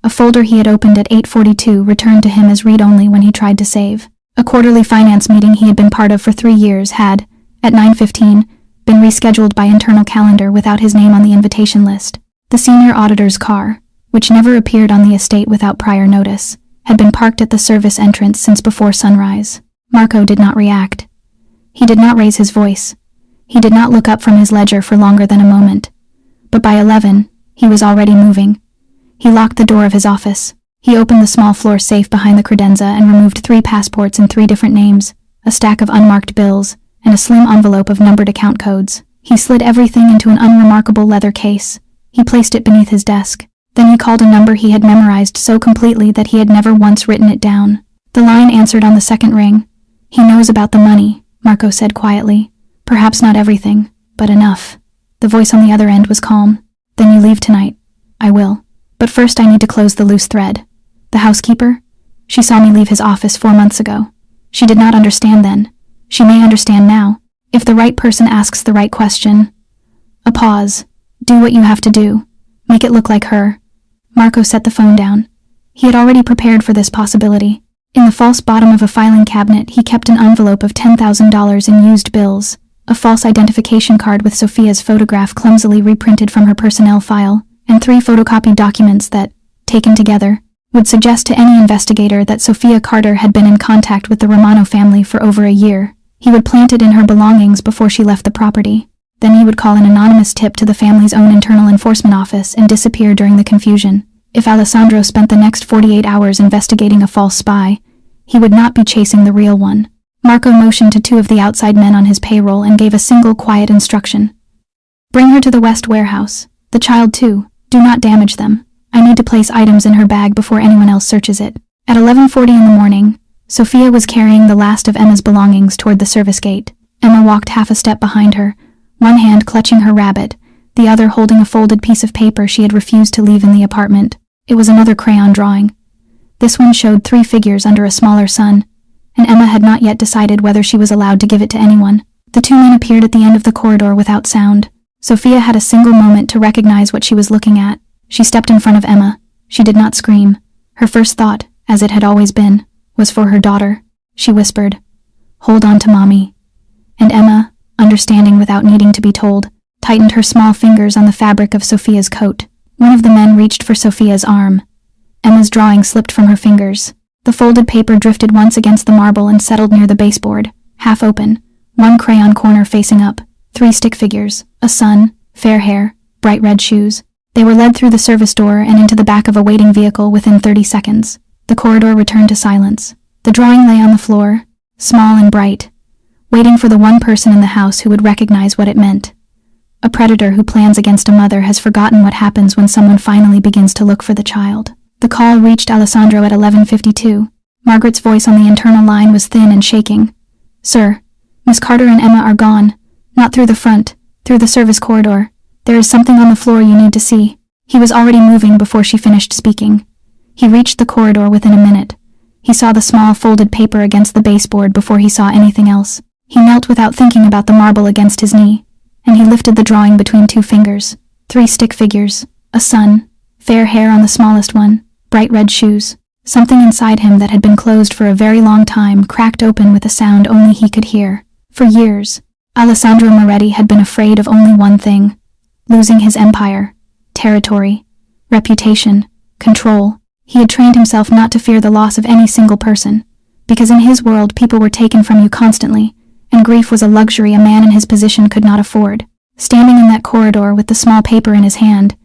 A folder he had opened at 8:42 returned to him as read-only when he tried to save. A quarterly finance meeting he had been part of for 3 years had, at 9:15, been rescheduled by internal calendar without his name on the invitation list. The senior auditor's car, which never appeared on the estate without prior notice, had been parked at the service entrance since before sunrise. Marco did not react. He did not raise his voice. He did not look up from his ledger for longer than a moment. But by 11, he was already moving. He locked the door of his office. He opened the small floor safe behind the credenza and removed 3 passports in 3 different names, a stack of unmarked bills, and a slim envelope of numbered account codes. He slid everything into an unremarkable leather case. He placed it beneath his desk. Then he called a number he had memorized so completely that he had never once written it down. The line answered on the second ring. "He knows about the money," Marco said quietly. "Perhaps not everything, but enough." The voice on the other end was calm. "Then you leave tonight." "I will. But first I need to close the loose thread." "The housekeeper? She saw me leave his office 4 months ago. She did not understand then. She may understand now. If the right person asks the right question." A pause. "Do what you have to do. Make it look like her." Marco set the phone down. He had already prepared for this possibility. In the false bottom of a filing cabinet he kept an envelope of $10,000 in used bills, a false identification card with Sophia's photograph clumsily reprinted from her personnel file, and 3 photocopied documents that, taken together, would suggest to any investigator that Sophia Carter had been in contact with the Romano family for over a year. He would plant it in her belongings before she left the property. Then he would call an anonymous tip to the family's own internal enforcement office and disappear during the confusion. If Alessandro spent the next 48 hours investigating a false spy, he would not be chasing the real one. Marco motioned to 2 of the outside men on his payroll and gave a single quiet instruction. "Bring her to the West warehouse. The child too. Do not damage them. I need to place items in her bag before anyone else searches it." At 11:40 in the morning, Sophia was carrying the last of Emma's belongings toward the service gate. Emma walked half a step behind her, one hand clutching her rabbit, the other holding a folded piece of paper she had refused to leave in the apartment. It was another crayon drawing. This one showed 3 figures under a smaller sun, and Emma had not yet decided whether she was allowed to give it to anyone. The 2 men appeared at the end of the corridor without sound. Sophia had a single moment to recognize what she was looking at. She stepped in front of Emma. She did not scream. Her first thought, as it had always been, was for her daughter. She whispered, "Hold on to Mommy." And Emma, understanding without needing to be told, tightened her small fingers on the fabric of Sophia's coat. One of the men reached for Sophia's arm. Emma's drawing slipped from her fingers. The folded paper drifted once against the marble and settled near the baseboard, half open, one crayon corner facing up, 3 stick figures, a sun, fair hair, bright red shoes. They were led through the service door and into the back of a waiting vehicle within 30 seconds. The corridor returned to silence. The drawing lay on the floor, small and bright, waiting for the one person in the house who would recognize what it meant. A predator who plans against a mother has forgotten what happens when someone finally begins to look for the child. The call reached Alessandro at 11:52. Margaret's voice on the internal line was thin and shaking. "Sir, Miss Carter and Emma are gone. Not through the front, through the service corridor. There is something on the floor you need to see." He was already moving before she finished speaking. He reached the corridor within a minute. He saw the small folded paper against the baseboard before he saw anything else. He knelt without thinking about the marble against his knee, and he lifted the drawing between 2 fingers. 3 stick figures, a sun, fair hair on the smallest one, bright red shoes. Something inside him that had been closed for a very long time cracked open with a sound only he could hear. For years, Alessandro Moretti had been afraid of only one thing: losing his empire, territory, reputation, control. He had trained himself not to fear the loss of any single person, because in his world people were taken from you constantly, and grief was a luxury a man in his position could not afford. Standing in that corridor with the small paper in his hand,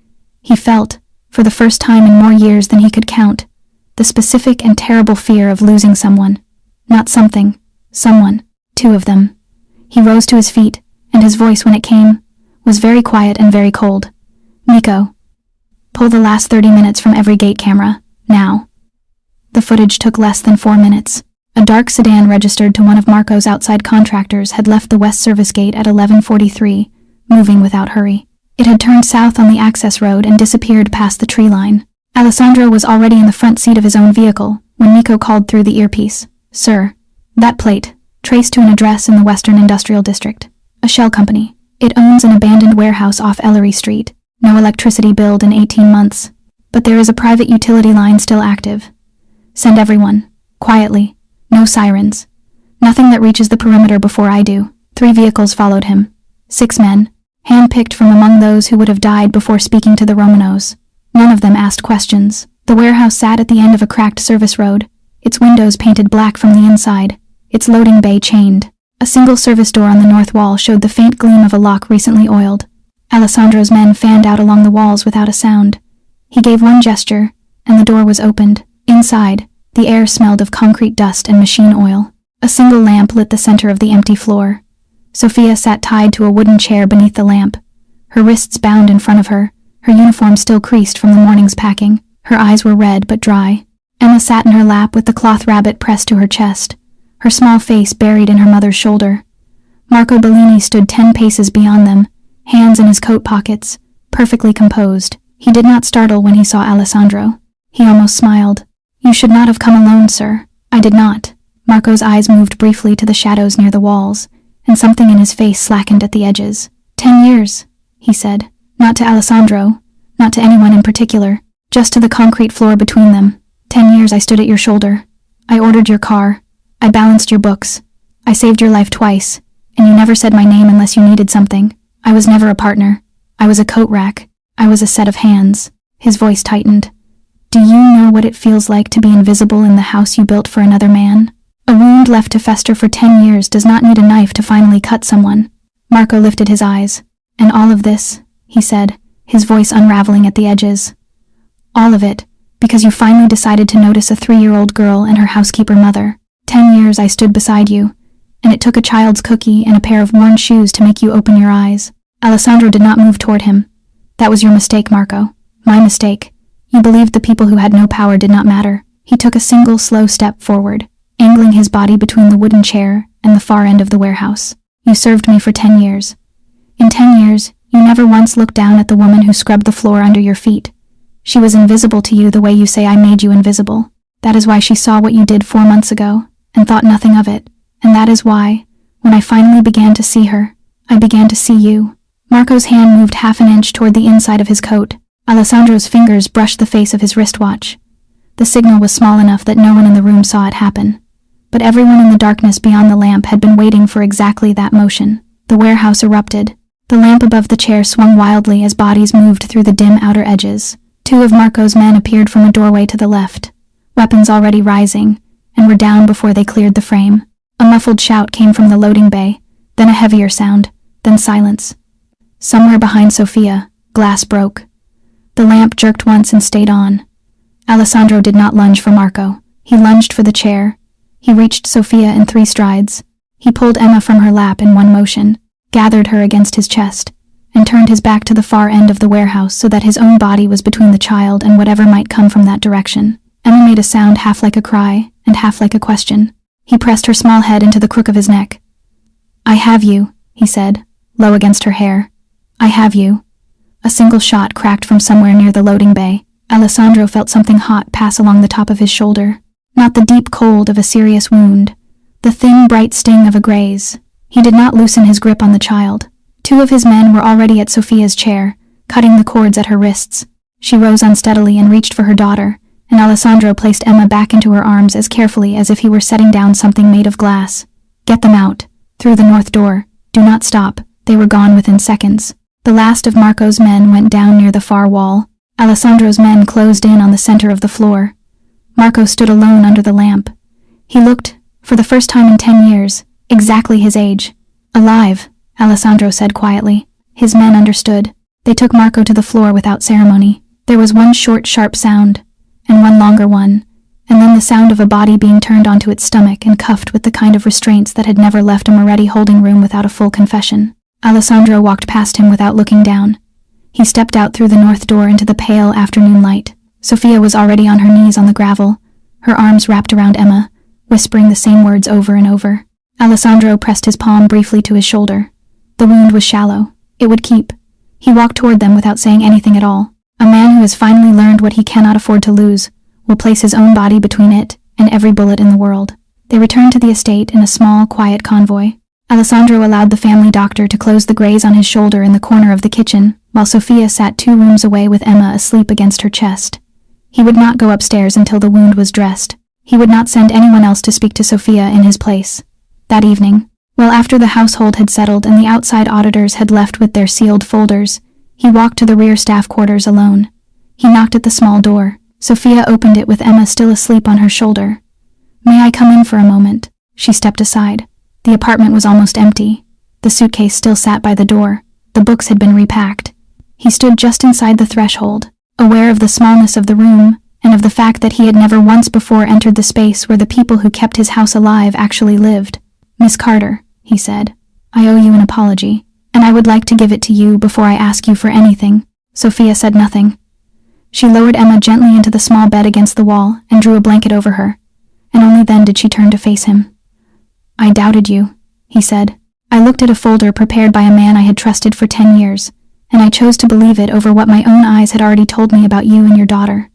he felt, for the first time in more years than he could count, the specific and terrible fear of losing someone. Not something, someone, two of them. He rose to his feet, and his voice, when it came, was very quiet and very cold. "Nico, pull the last 30 minutes from every gate camera, now." The footage took less than 4 minutes. A dark sedan registered to one of Marco's outside contractors had left the west service gate at 11:43, moving without hurry. It had turned south on the access road and disappeared past the tree line. Alessandro was already in the front seat of his own vehicle when Nico called through the earpiece. "Sir, that plate, traced to an address in the Western Industrial District. A shell company. It owns an abandoned warehouse off Ellery Street. No electricity billed in 18 months. But there is a private utility line still active. Send everyone. Quietly. No sirens. Nothing that reaches the perimeter before I do." 3 vehicles followed him. 6 men, hand-picked from among those who would have died before speaking to the Romanos. None of them asked questions. The warehouse sat at the end of a cracked service road, its windows painted black from the inside, its loading bay chained. A single service door on the north wall showed the faint gleam of a lock recently oiled. Alessandro's men fanned out along the walls without a sound. He gave one gesture, and the door was opened. Inside, the air smelled of concrete dust and machine oil. A single lamp lit the center of the empty floor. Sophia sat tied to a wooden chair beneath the lamp, her wrists bound in front of her, her uniform still creased from the morning's packing. Her eyes were red but dry. Emma sat in her lap with the cloth rabbit pressed to her chest, her small face buried in her mother's shoulder. Marco Bellini stood 10 paces beyond them, hands in his coat pockets, perfectly composed. He did not startle when he saw Alessandro. He almost smiled. "You should not have come alone, sir." "I did not." Marco's eyes moved briefly to the shadows near the walls, and something in his face slackened at the edges. 10 years, he said. Not to Alessandro, not to anyone in particular, just to the concrete floor between them. 10 years I stood at your shoulder. I ordered your car. I balanced your books. I saved your life twice, and you never said my name unless you needed something. I was never a partner. I was a coat rack. I was a set of hands. His voice tightened. Do you know what it feels like to be invisible in the house you built for another man? A wound left to fester for 10 years does not need a knife to finally cut someone. Marco lifted his eyes. And all of this, he said, his voice unraveling at the edges. All of it, because you finally decided to notice a 3-year-old girl and her housekeeper mother. 10 years I stood beside you, and it took a child's cookie and a pair of worn shoes to make you open your eyes. Alessandro did not move toward him. That was your mistake, Marco. My mistake. You believed the people who had no power did not matter. He took a single slow step forward, angling his body between the wooden chair and the far end of the warehouse. You served me for 10 years. In 10 years, you never once looked down at the woman who scrubbed the floor under your feet. She was invisible to you the way you say I made you invisible. That is why she saw what you did 4 months ago, and thought nothing of it. And that is why, when I finally began to see her, I began to see you. Marco's hand moved half an inch toward the inside of his coat. Alessandro's fingers brushed the face of his wristwatch. The signal was small enough that no one in the room saw it happen. But everyone in the darkness beyond the lamp had been waiting for exactly that motion. The warehouse erupted. The lamp above the chair swung wildly as bodies moved through the dim outer edges. 2 of Marco's men appeared from a doorway to the left, weapons already rising, and were down before they cleared the frame. A muffled shout came from the loading bay, then a heavier sound, then silence. Somewhere behind Sophia, glass broke. The lamp jerked once and stayed on. Alessandro did not lunge for Marco. He lunged for the chair. He reached Sophia in 3 strides. He pulled Emma from her lap in one motion, gathered her against his chest, and turned his back to the far end of the warehouse so that his own body was between the child and whatever might come from that direction. Emma made a sound half like a cry and half like a question. He pressed her small head into the crook of his neck. I have you, he said, low against her hair. I have you. A single shot cracked from somewhere near the loading bay. Alessandro felt something hot pass along the top of his shoulder. Not the deep cold of a serious wound, the thin, bright sting of a graze. He did not loosen his grip on the child. 2 of his men were already at Sophia's chair, cutting the cords at her wrists. She rose unsteadily and reached for her daughter, and Alessandro placed Emma back into her arms as carefully as if he were setting down something made of glass. Get them out. Through the north door. Do not stop. They were gone within seconds. The last of Marco's men went down near the far wall. Alessandro's men closed in on the center of the floor. Marco stood alone under the lamp. He looked, for the first time in 10 years, exactly his age. "Alive," Alessandro said quietly. His men understood. They took Marco to the floor without ceremony. There was one short, sharp sound, and one longer one, and then the sound of a body being turned onto its stomach and cuffed with the kind of restraints that had never left a Moretti holding room without a full confession. Alessandro walked past him without looking down. He stepped out through the north door into the pale afternoon light. Sophia was already on her knees on the gravel, her arms wrapped around Emma, whispering the same words over and over. Alessandro pressed his palm briefly to his shoulder. The wound was shallow. It would keep. He walked toward them without saying anything at all. A man who has finally learned what he cannot afford to lose will place his own body between it and every bullet in the world. They returned to the estate in a small, quiet convoy. Alessandro allowed the family doctor to close the graze on his shoulder in the corner of the kitchen, while Sophia sat 2 rooms away with Emma asleep against her chest. He would not go upstairs until the wound was dressed. He would not send anyone else to speak to Sophia in his place. That evening, well after the household had settled and the outside auditors had left with their sealed folders, he walked to the rear staff quarters alone. He knocked at the small door. Sophia opened it with Emma still asleep on her shoulder. "May I come in for a moment?" She stepped aside. The apartment was almost empty. The suitcase still sat by the door. The books had been repacked. He stood just inside the threshold, aware of the smallness of the room and of the fact that he had never once before entered the space where the people who kept his house alive actually lived. "Miss Carter," he said, "I owe you an apology, and I would like to give it to you before I ask you for anything." Sophia said nothing. She lowered Emma gently into the small bed against the wall and drew a blanket over her, and only then did she turn to face him. "I doubted you," he said. "I looked at a folder prepared by a man I had trusted for 10 years, and I chose to believe it over what my own eyes had already told me about you and your daughter.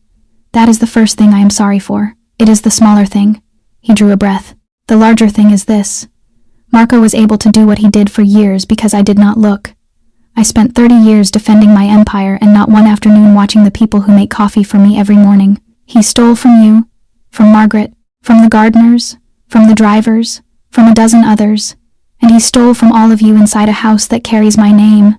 That is the first thing I am sorry for. It is the smaller thing." He drew a breath. "The larger thing is this. Marco was able to do what he did for years because I did not look. I spent 30 years defending my empire and not one afternoon watching the people who make coffee for me every morning. He stole from you, from Margaret, from the gardeners, from the drivers, from a dozen others, and he stole from all of you inside a house that carries my name.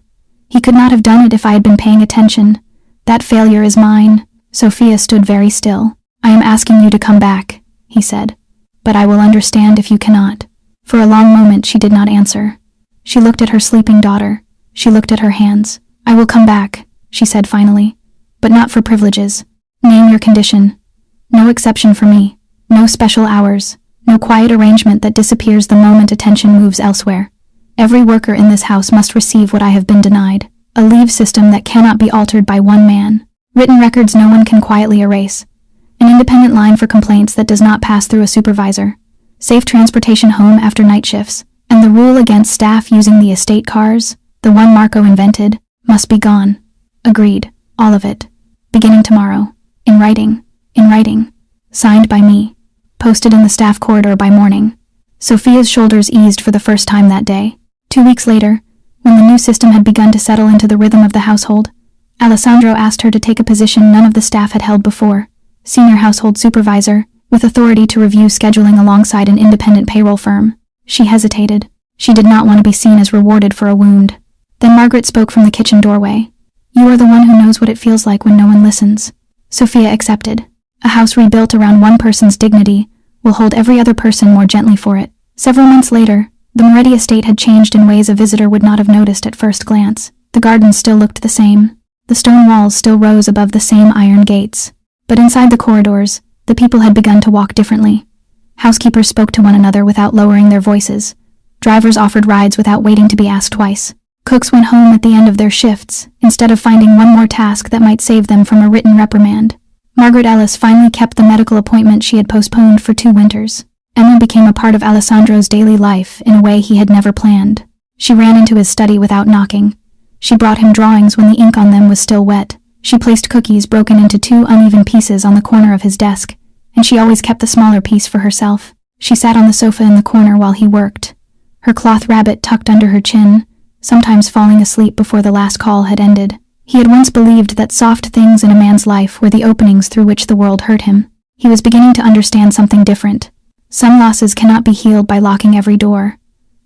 He could not have done it if I had been paying attention. That failure is mine." Sophia stood very still. "I am asking you to come back," he said, "but I will understand if you cannot." For a long moment she did not answer. She looked at her sleeping daughter. She looked at her hands. "I will come back," she said finally, "but not for privileges. Name your condition. No exception for me. No special hours. No quiet arrangement that disappears the moment attention moves elsewhere. Every worker in this house must receive what I have been denied. A leave system that cannot be altered by one man. Written records no one can quietly erase. An independent line for complaints that does not pass through a supervisor. Safe transportation home after night shifts. And the rule against staff using the estate cars, the one Marco invented, must be gone." "Agreed. All of it. Beginning tomorrow. In writing. In writing. Signed by me. Posted in the staff corridor by morning." Sophia's shoulders eased for the first time that day. 2 weeks later, when the new system had begun to settle into the rhythm of the household, Alessandro asked her to take a position none of the staff had held before, senior household supervisor, with authority to review scheduling alongside an independent payroll firm. She hesitated. She did not want to be seen as rewarded for a wound. Then Margaret spoke from the kitchen doorway. "You are the one who knows what it feels like when no one listens." Sophia accepted. A house rebuilt around one person's dignity will hold every other person more gently for it. Several months later, the Moretti estate had changed in ways a visitor would not have noticed at first glance. The gardens still looked the same. The stone walls still rose above the same iron gates. But inside the corridors, the people had begun to walk differently. Housekeepers spoke to one another without lowering their voices. Drivers offered rides without waiting to be asked twice. Cooks went home at the end of their shifts, instead of finding one more task that might save them from a written reprimand. Margaret Ellis finally kept the medical appointment she had postponed for 2 winters. Emma became a part of Alessandro's daily life in a way he had never planned. She ran into his study without knocking. She brought him drawings when the ink on them was still wet. She placed cookies broken into 2 uneven pieces on the corner of his desk, and she always kept the smaller piece for herself. She sat on the sofa in the corner while he worked, her cloth rabbit tucked under her chin, sometimes falling asleep before the last call had ended. He had once believed that soft things in a man's life were the openings through which the world hurt him. He was beginning to understand something different. Some losses cannot be healed by locking every door.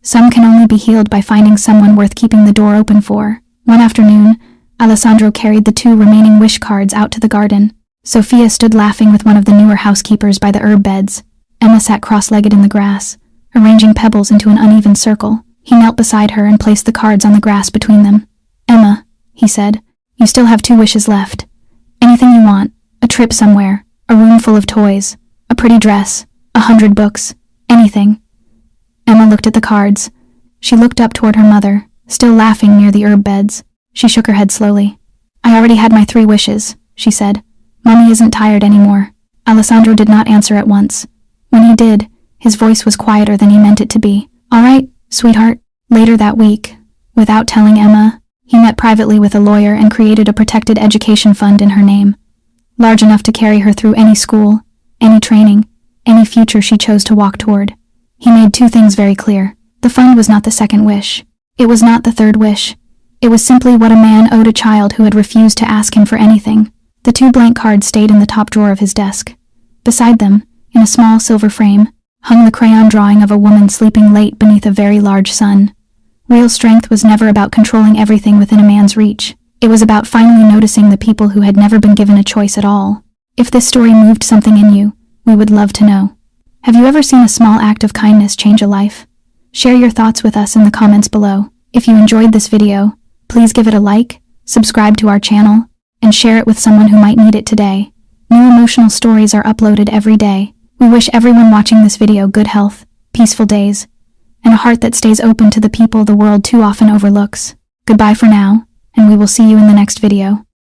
Some can only be healed by finding someone worth keeping the door open for. One afternoon, Alessandro carried the 2 remaining wish cards out to the garden. Sophia stood laughing with one of the newer housekeepers by the herb beds. Emma sat cross-legged in the grass, arranging pebbles into an uneven circle. He knelt beside her and placed the cards on the grass between them. "Emma," he said, "you still have 2 wishes left. Anything you want, a trip somewhere, a room full of toys, a pretty dress, 100 books, anything." Emma looked at the cards. She looked up toward her mother, still laughing near the herb beds. She shook her head slowly. "I already had my 3 wishes," she said. "Mommy isn't tired anymore." Alessandro did not answer at once. When he did, his voice was quieter than he meant it to be. "All right, sweetheart." Later that week, without telling Emma, he met privately with a lawyer and created a protected education fund in her name, large enough to carry her through any school, any training, any future she chose to walk toward. He made 2 things very clear. The fund was not the second wish. It was not the third wish. It was simply what a man owed a child who had refused to ask him for anything. The 2 blank cards stayed in the top drawer of his desk. Beside them, in a small silver frame, hung the crayon drawing of a woman sleeping late beneath a very large sun. Real strength was never about controlling everything within a man's reach. It was about finally noticing the people who had never been given a choice at all. If this story moved something in you, we would love to know. Have you ever seen a small act of kindness change a life? Share your thoughts with us in the comments below. If you enjoyed this video, please give it a like, subscribe to our channel, and share it with someone who might need it today. New emotional stories are uploaded every day. We wish everyone watching this video good health, peaceful days, and a heart that stays open to the people the world too often overlooks. Goodbye for now, and we will see you in the next video.